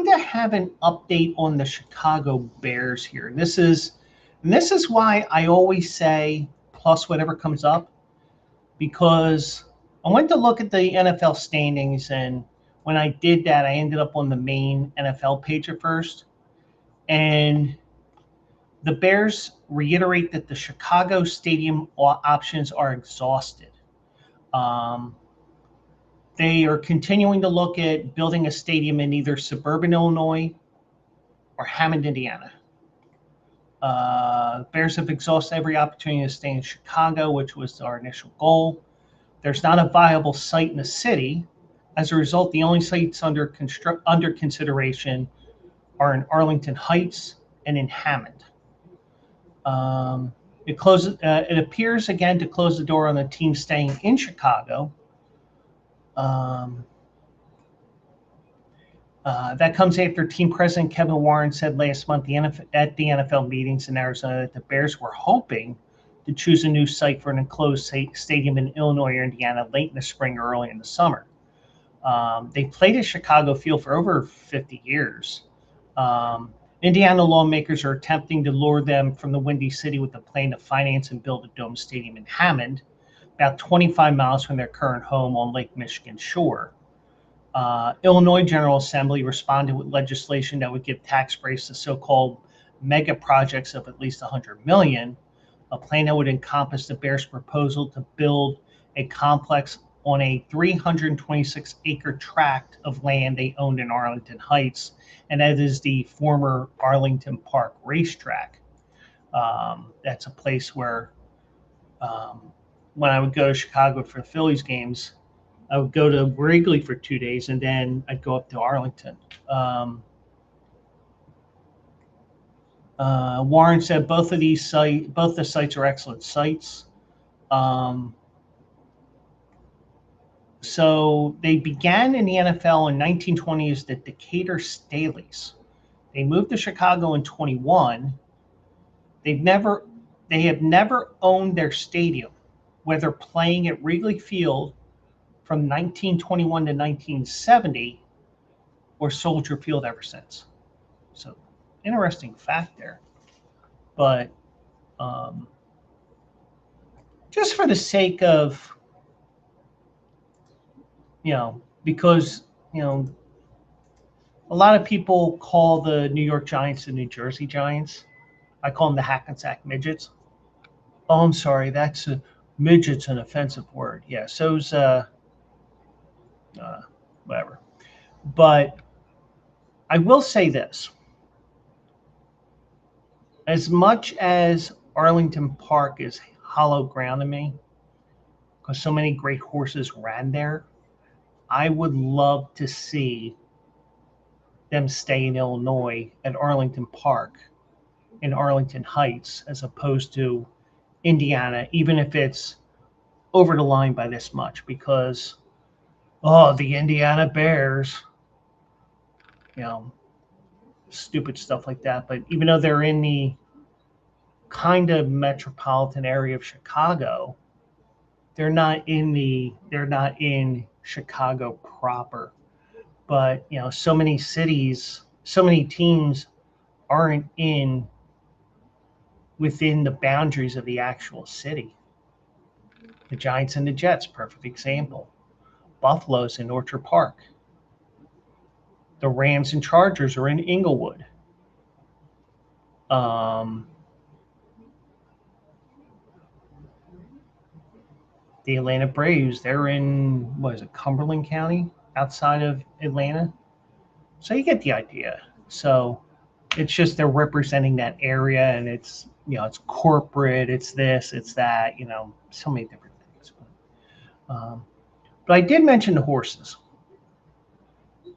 of have an update on the Chicago Bears here. This is why I always say plus whatever comes up, because I went to look at the NFL standings, and when I did that, I ended up on the main NFL page at first, and the Bears reiterate that the Chicago stadium options are exhausted. They are continuing to look at building a stadium in either suburban Illinois or Hammond, Indiana. Bears have exhausted every opportunity to stay in Chicago, which was our initial goal. There's not a viable site in the city. As a result, the only sites under consideration are in Arlington Heights and in Hammond. It appears again to close the door on the team staying in Chicago. That comes after team president Kevin Warren said last month at the NFL meetings in Arizona that the Bears were hoping to choose a new site for an enclosed stadium in Illinois or Indiana late in the spring or early in the summer. They played at Chicago Field for over 50 years. Indiana lawmakers are attempting to lure them from the Windy City with the plan to finance and build a dome stadium in Hammond, about 25 miles from their current home on Lake Michigan shore. Illinois General Assembly responded with legislation that would give tax breaks to so-called mega projects of at least $100 million, a plan that would encompass the Bears' proposal to build a complex on a 326-acre tract of land they owned in Arlington Heights, and that is the former Arlington Park racetrack. That's a place where when I would go to Chicago for the Phillies games, I would go to Wrigley for 2 days, and then I'd go up to Arlington. Warren said both the sites are excellent sites. So they began in the NFL in 1920 as the Decatur Staleys. They moved to Chicago in 21. They have never owned their stadium, whether playing at Wrigley Field from 1921 to 1970 or Soldier Field ever since. So interesting fact there. But just for the sake of, because, a lot of people call the New York Giants the New Jersey Giants. I call them the Hackensack Midgets. Oh, I'm sorry. That's midget's an offensive word. Yeah, so's whatever. But I will say this. As much as Arlington Park is hollow ground to me, because so many great horses ran there, I would love to see them stay in Illinois at Arlington Park in Arlington Heights as opposed to Indiana, even if it's over the line by this much, because the Indiana Bears, stupid stuff like that. But even though they're in the kind of metropolitan area of Chicago, they're not in Chicago proper. But so many cities, so many teams aren't in within the boundaries of the actual city. The Giants and the Jets, perfect example. Buffalo's in Orchard Park. The Rams and Chargers are in Inglewood. The Atlanta Braves, they're in, what is it, Cumberland County, outside of Atlanta. So you get the idea. So it's just they're representing that area, and it's, you know, it's corporate, it's this, it's that, you know, so many different things. But I did mention the horses.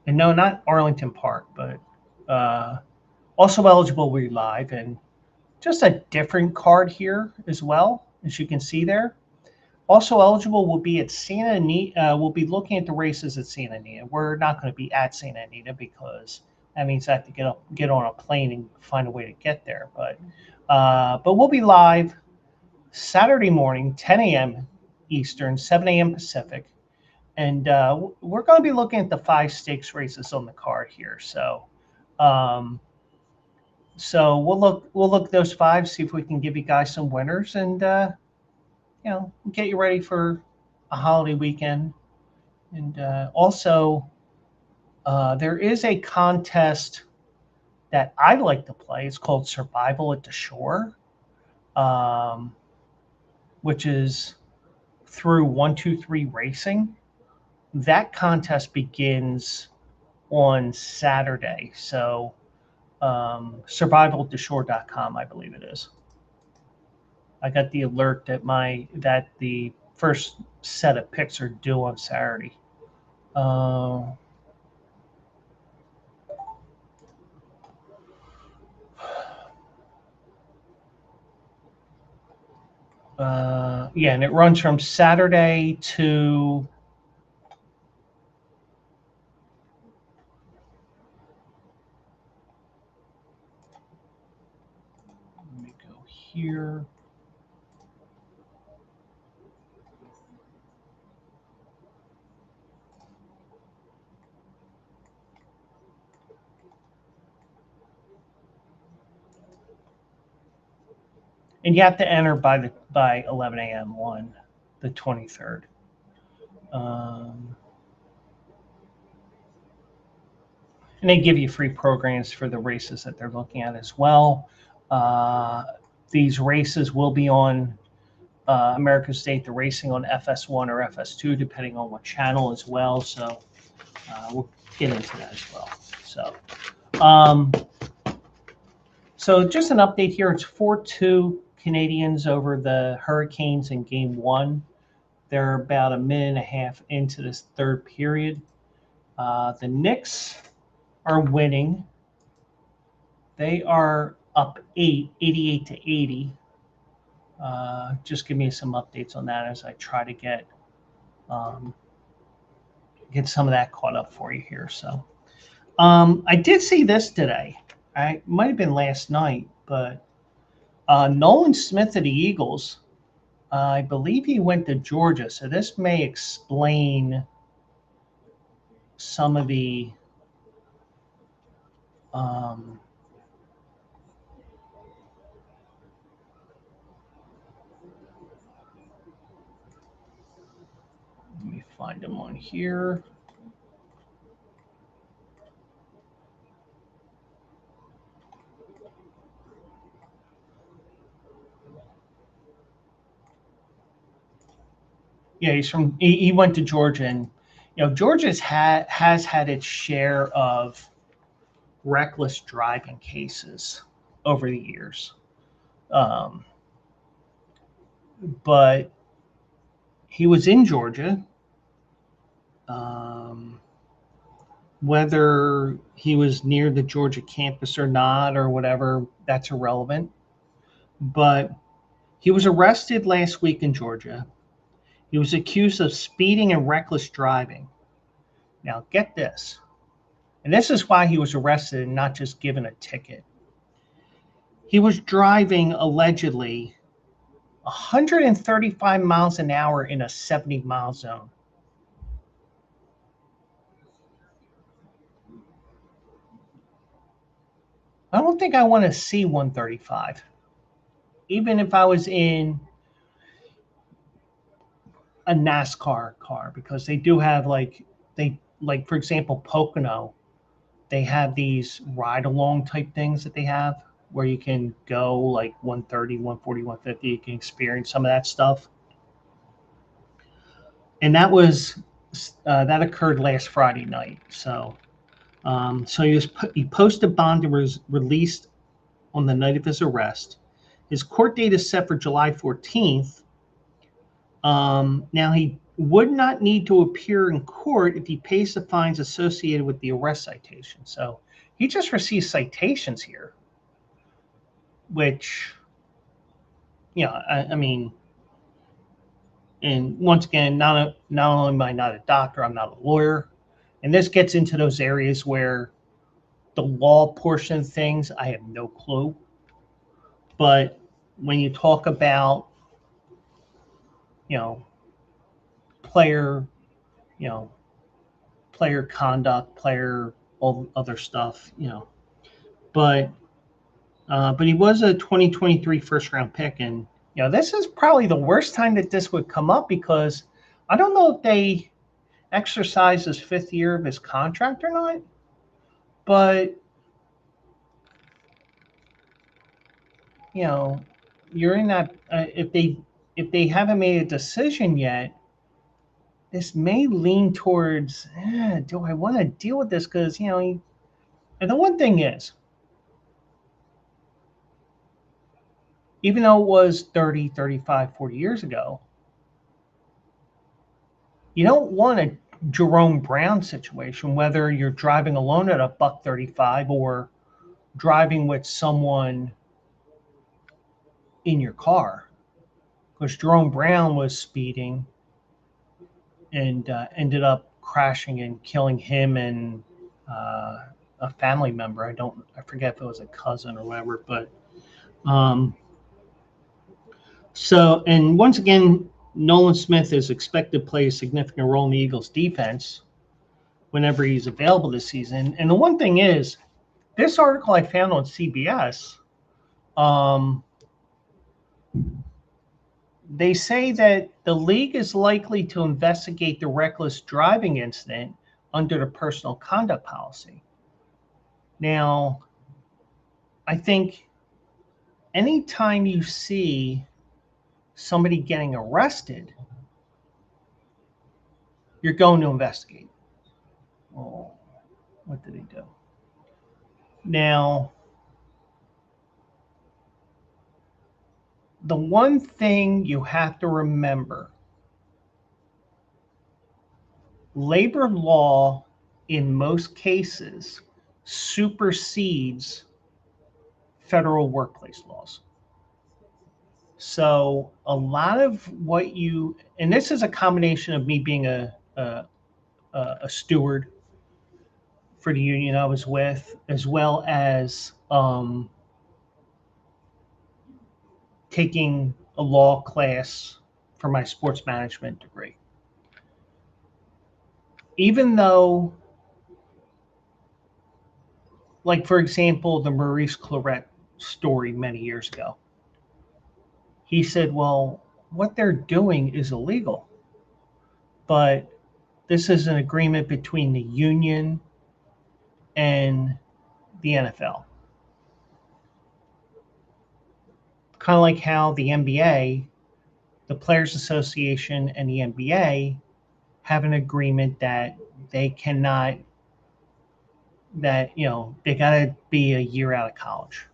And no, not Arlington Park, but also eligible will be live, and just a different card here as well, as you can see there. Also eligible will be at Santa Anita. We'll be looking at the races at Santa Anita. We're not going to be at Santa Anita because that means I have to get on a plane and find a way to get there. But we'll be live Saturday morning, 10 a.m. Eastern, 7 a.m. Pacific. And we're going to be looking at the 5 stakes races on the card here. So we'll look at those 5, see if we can give you guys some winners, and you know, get you ready for a holiday weekend. And also, there is a contest that I like to play. It's called Survival at the Shore, which is through 123 Racing. That contest begins on Saturday. So survivalattheshore.com, I believe it is. I got the alert that the first set of picks are due on Saturday. Yeah, and it runs from Saturday to let me go here. And you have to enter by 11 a.m. on the 23rd. And they give you free programs for the races that they're looking at as well. These races will be on American State, the racing on FS1 or FS2, depending on what channel as well. So we'll get into that as well. So just an update here. It's 4-2 Canadians over the Hurricanes in game 1. They're about a minute and a half into this third period. The Knicks are winning. They are up 88 to 80. Just give me some updates on that as I try to get some of that caught up for you here. So I did see this today. It might have been last night, but Nolan Smith of the Eagles, I believe he went to Georgia. So this may explain some of the let me find him on here. Yeah, he went to Georgia, and you know, Georgia's has had its share of reckless driving cases over the years. But he was in Georgia. Whether he was near the Georgia campus or not or whatever, that's irrelevant. But he was arrested last week in Georgia. He was accused of speeding and reckless driving. Now, get this. And this is why he was arrested and not just given a ticket. He was driving allegedly 135 miles an hour in a 70-mile zone. I don't think I want to see 135. even if I was in a NASCAR car, because they do have for example, Pocono, they have these ride along type things that they have where you can go like 130, 140, 150. You can experience some of that stuff. And that occurred last Friday night. So he posted bond and was released on the night of his arrest. His court date is set for July 14th. Now, he would not need to appear in court if he pays the fines associated with the arrest citation. So he just received citations here, which, I mean, and once again, not only am I not a doctor, I'm not a lawyer. And this gets into those areas where the law portion of things, I have no clue. But when you talk about, player, player conduct, player, all other stuff, but he was a 2023 first round pick. And, this is probably the worst time that this would come up, because I don't know if they exercise his 5th year of his contract or not, but, you're in that, if they haven't made a decision yet, this may lean towards, do I want to deal with this? Because, and the one thing is, even though it was 30, 35, 40 years ago, you don't want a Jerome Brown situation, whether you're driving alone at a $135 or driving with someone in your car. Because Jerome Brown was speeding and ended up crashing and killing him and a family member. I forget if it was a cousin or whatever, but and once again, Nolan Smith is expected to play a significant role in the Eagles' defense whenever he's available this season. And the one thing is, this article I found on CBS, they say that the league is likely to investigate the reckless driving incident under the personal conduct policy. Now, I think anytime you see somebody getting arrested, you're going to investigate. Oh, what did he do? Now, the one thing you have to remember, labor law in most cases supersedes federal workplace laws. So a lot of what and this is a combination of me being a steward for the union I was with, as well as taking a law class for my sports management degree. Even though, like, for example, the Maurice Clarett story many years ago, he said, well, what they're doing is illegal, but this is an agreement between the union and the NFL. Kind of like how the NBA, the Players Association and the NBA have an agreement that they cannot, they got to be a year out of college.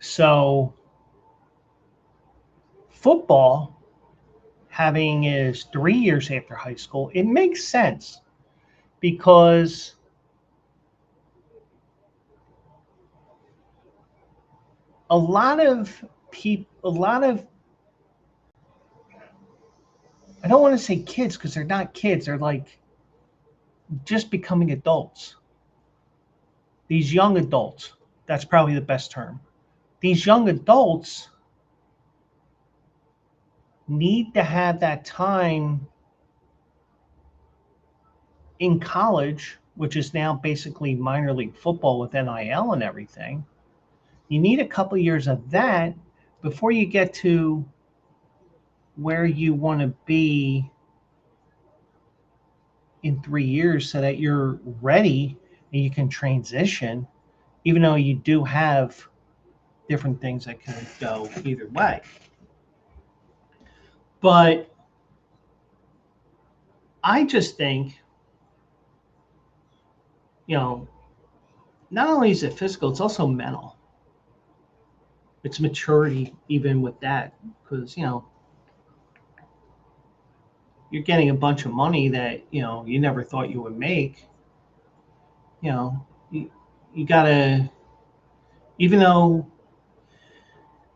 So football, having is 3 years after high school, it makes sense, because a lot of I don't want to say kids, because they're not kids. They're like just becoming adults. These young adults, that's probably the best term. These young adults need to have that time in college, which is now basically minor league football with NIL and everything, You need a couple years of that before you get to where you want to be in 3 years so that you're ready and you can transition, even though you do have different things that can go either way. But I just think, not only is it physical, it's also mental. It's maturity even with that, because, you're getting a bunch of money that, you never thought you would make. You gotta, even though,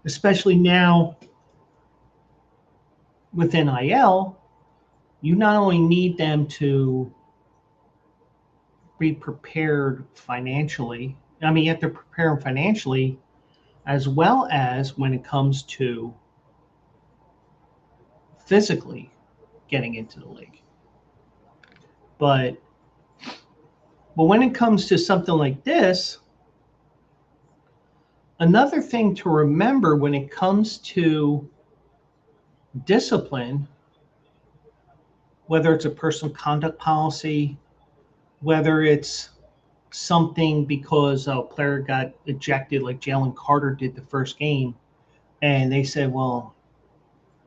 especially now with NIL, you not only need them to be prepared financially, you have to prepare them financially, as well as when it comes to physically getting into the league. But when it comes to something like this, another thing to remember when it comes to discipline, whether it's a personal conduct policy, whether it's something because a player got ejected like Jalen Carter did the first game, and they said, well,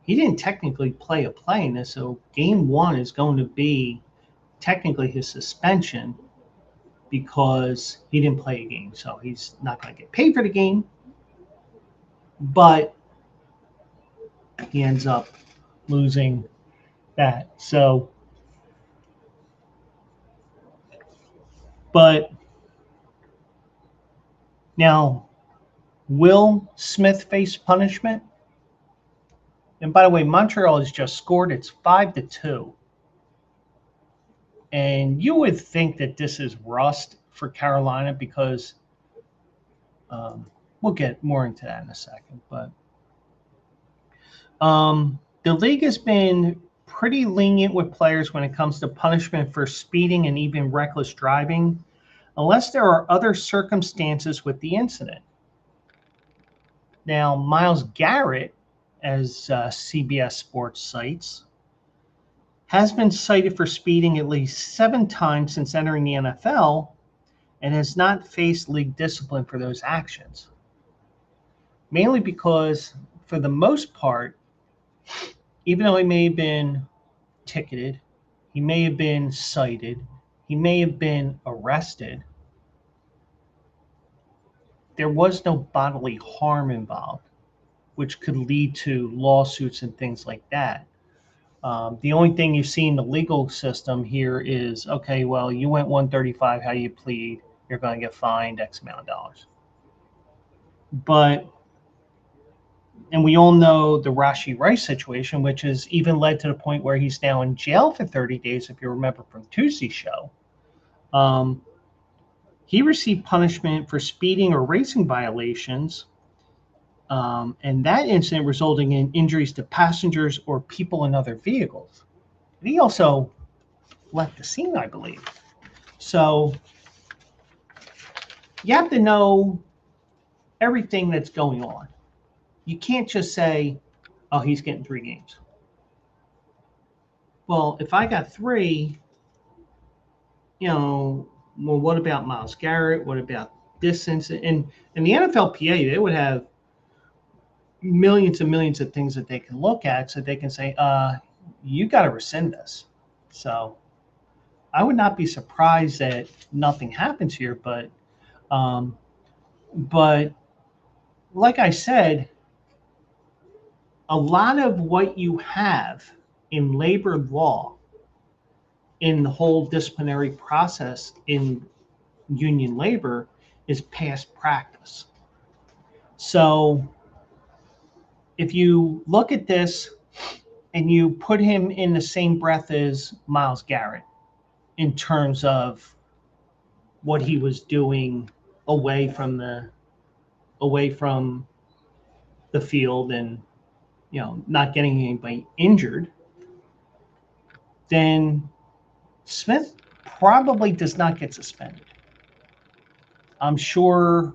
he didn't technically play a play in this, so game 1 is going to be technically his suspension because he didn't play a game, so he's not going to get paid for the game, but he ends up losing that. So, but now, will Smith face punishment? And by the way, Montreal has just scored. It's 5-2. And you would think that this is rust for Carolina because we'll get more into that in a second. But the league has been pretty lenient with players when it comes to punishment for speeding and even reckless driving, unless there are other circumstances with the incident. Now, Myles Garrett, as CBS Sports cites, has been cited for speeding at least 7 times since entering the NFL and has not faced league discipline for those actions. Mainly because, for the most part, even though he may have been ticketed, he may have been cited, he may have been arrested, there was no bodily harm involved, which could lead to lawsuits and things like that. The only thing you see in the legal system here is, okay, well, you went 135, how do you plead? You're going to get fined X amount of dollars. But, and we all know the Rashee Rice situation, which has even led to the point where he's now in jail for 30 days, if you remember from Tuesday's show. He received punishment for speeding or racing violations, and that incident resulting in injuries to passengers or people in other vehicles. And he also left the scene, I believe. So you have to know everything that's going on. You can't just say, oh, he's getting 3 games. Well, if I got 3, well, what about Myles Garrett? What about this incident? And the NFLPA, they would have millions and millions of things that they can look at so they can say, you got to rescind this. So I would not be surprised that nothing happens here, but like I said, a lot of what you have in labor law, in the whole disciplinary process in union labor, is past practice. So if you look at this and you put him in the same breath as Myles Garrett in terms of what he was doing away from the field and not getting anybody injured, then Smith probably does not get suspended. I'm sure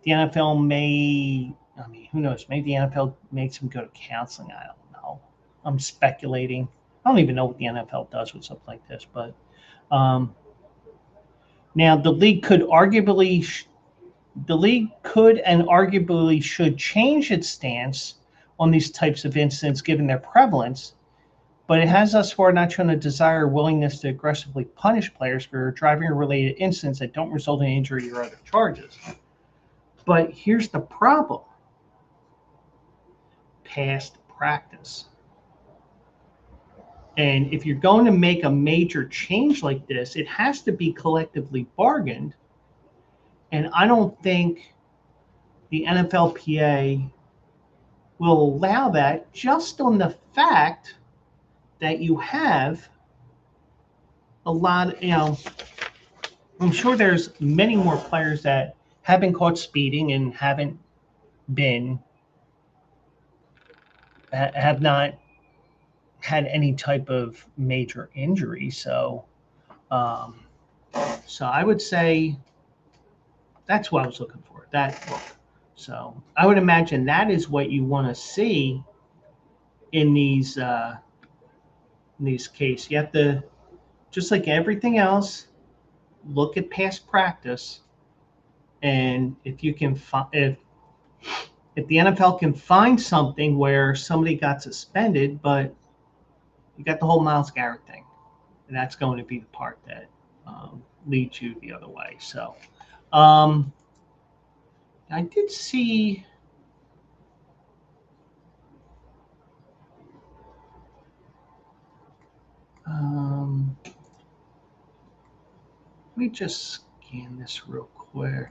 the NFL may, I mean, who knows? Maybe the NFL makes him go to counseling. I don't know. I'm speculating. I don't even know what the NFL does with something like this. But now the league could and arguably should change its stance on these types of incidents given their prevalence. But it has thus far not shown a desire or willingness to aggressively punish players for driving-related incidents that don't result in injury or other charges. But here's the problem. Past practice. And if you're going to make a major change like this, it has to be collectively bargained. And I don't think the NFLPA will allow that just on the fact that you have a lot, I'm sure there's many more players that have been caught speeding and have not had any type of major injury. So I would say that's what I was looking for, that book. So I would imagine that is what you want to see in these cases. You have to, just like everything else, look at past practice, and if you can if the NFL can find something where somebody got suspended, but you got the whole Myles Garrett thing, and that's going to be the part that leads you the other way. So I did see let me just scan this real quick.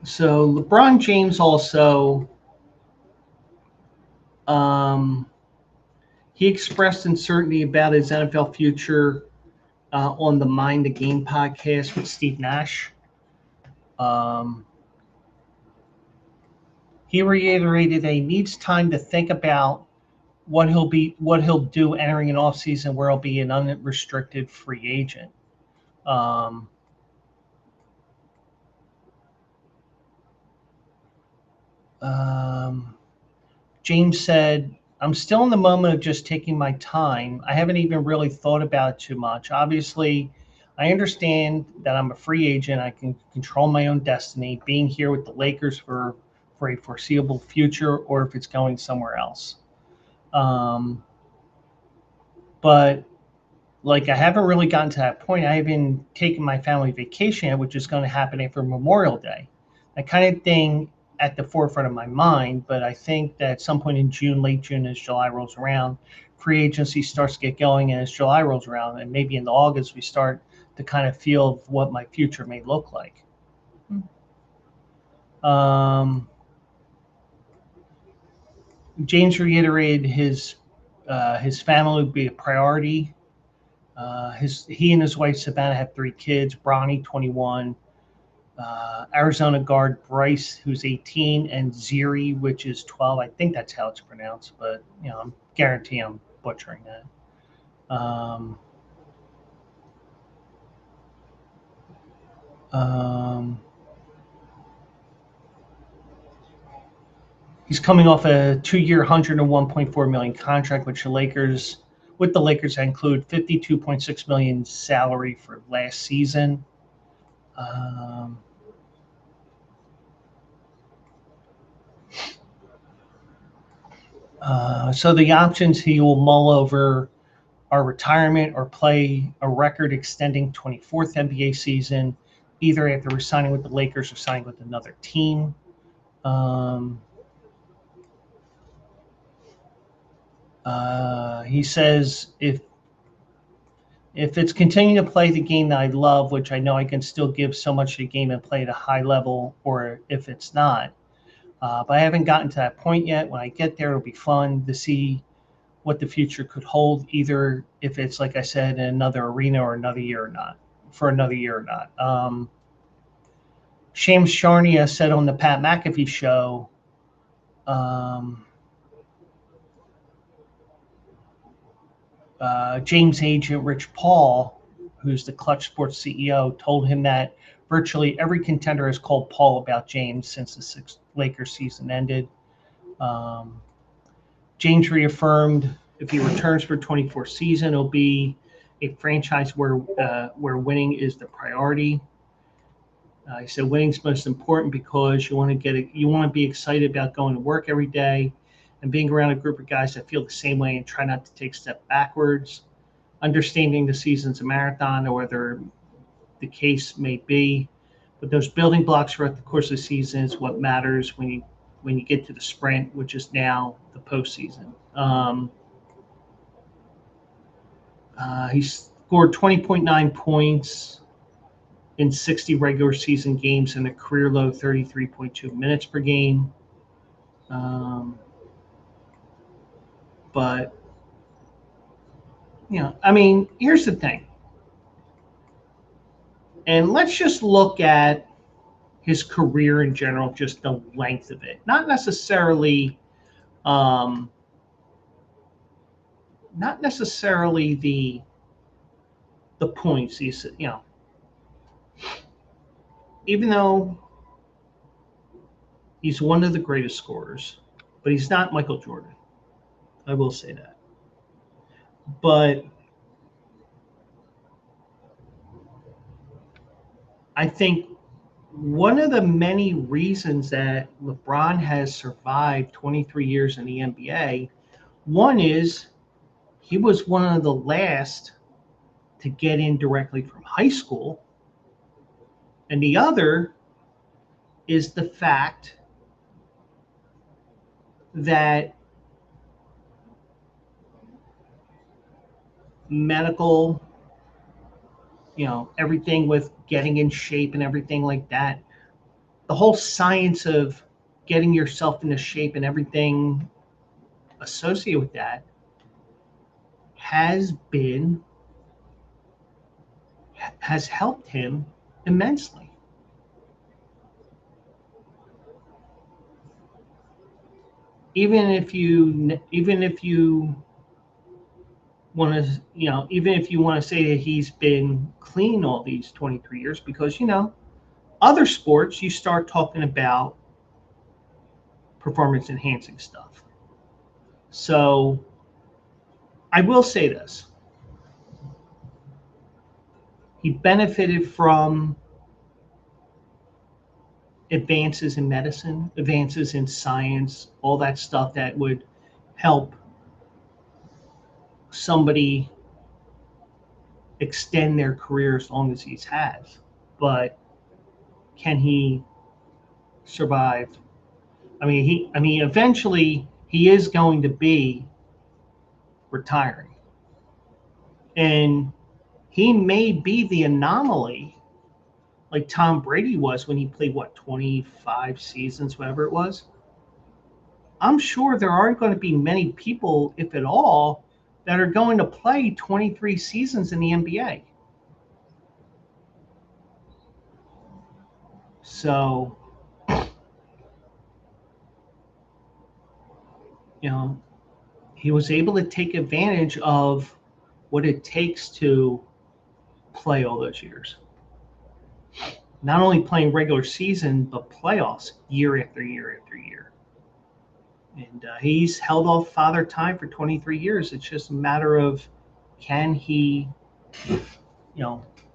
So LeBron James also, he expressed uncertainty about his NFL future on the Mind the Game podcast with Steve Nash. He reiterated that he needs time to think about what he'll do entering an offseason where he'll be an unrestricted free agent. James said, I'm still in the moment of just taking my time. I haven't even really thought about it too much. Obviously, I understand that I'm a free agent. I can control my own destiny, being here with the Lakers for a foreseeable future, or if it's going somewhere else. But like, I haven't really gotten to that point. I haven't taken my family vacation yet, which is going to happen after Memorial Day. That kind of thing at the forefront of my mind, but I think that at some point in June, late June, as July rolls around, free agency starts to get going, and as July rolls around, and maybe in August, we start to kind of feel what my future may look like. James reiterated his family would be a priority. He and his wife Savannah have 3 kids: Bronny, 21. Arizona guard Bryce, who's 18, and Ziri, which is 12. I think that's how it's pronounced, but I'm guarantee I'm butchering that. He's coming off a 2-year, $101.4 million contract, with the Lakers include $52.6 million salary for last season. So the options he will mull over are retirement or play a record-extending 24th NBA season, either after resigning with the Lakers or signing with another team. He says if if it's continuing to play the game that I love, which I know I can still give so much to the game and play at a high level, or if it's not. But I haven't gotten to that point yet. When I get there, it'll be fun to see what the future could hold, either if it's, like I said, in another arena or another year or not, for another year or not. James Charnia said on the Pat McAfee show, James agent Rich Paul, who's the Clutch Sports CEO, told him that virtually every contender has called Paul about James since the Lakers season ended. James reaffirmed if he returns for 24 season, it'll be a franchise where winning is the priority. He said winning's most important because you want to be excited about going to work every day and being around a group of guys that feel the same way and try not to take a step backwards. Understanding the season's a marathon, or whether the case may be, but those building blocks throughout the course of the season is what matters when you get to the sprint, which is now the postseason. He scored 20.9 points in 60 regular season games and a career low 33.2 minutes per game. But, I mean, here's the thing. And let's just look at his career in general, just the length of it. Not necessarily the points. Even though he's one of the greatest scorers, but he's not Michael Jordan. I will say that. But I think one of the many reasons that LeBron has survived 23 years in the NBA, one is he was one of the last to get in directly from high school. And the other is the fact that medical, everything with getting in shape and everything like that, the whole science of getting yourself into shape and everything associated with that has helped him immensely. Even if you want to say that he's been clean all these 23 years, because other sports you start talking about performance enhancing stuff. So I will say this. He benefited from advances in medicine, advances in science, all that stuff that would help somebody extend their career as long as he has. But can he survive? I mean, eventually he is going to be retiring. And he may be the anomaly like Tom Brady was when he played, 25 seasons, whatever it was. I'm sure there aren't going to be many people, if at all, that are going to play 23 seasons in the NBA. So, he was able to take advantage of what it takes to play all those years. Not only playing regular season, but playoffs year after year after year. And he's held off Father Time for 23 years. It's just a matter of, can he,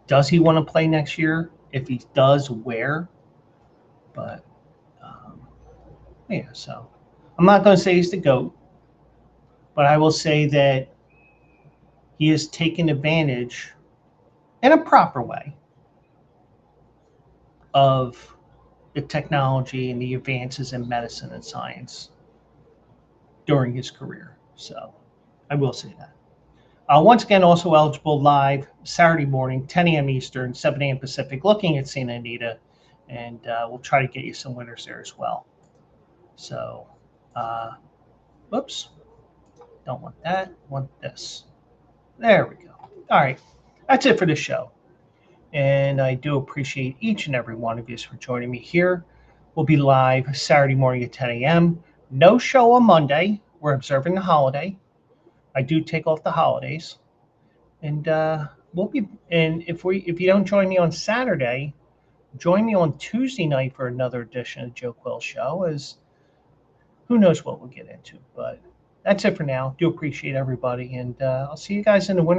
does he want to play next year? If he does, where? But, so I'm not going to say he's the GOAT, but I will say that he has taken advantage in a proper way of the technology and the advances in medicine and science during his career. So I will say that. Once again, also eligible live Saturday morning, 10 a.m. Eastern, 7 a.m. Pacific, looking at Santa Anita, and we'll try to get you some winners there as well. So, whoops, don't want that, want this. There we go. All right, that's it for the show. And I do appreciate each and every one of you for joining me here. We'll be live Saturday morning at 10 a.m. No show on Monday. We're observing the holiday. I do take off the holidays. And we'll be, and if you don't join me on Saturday, join me on Tuesday night for another edition of Joe Quill Show, as who knows what we'll get into. But that's it for now. Do appreciate everybody, and I'll see you guys in the winter.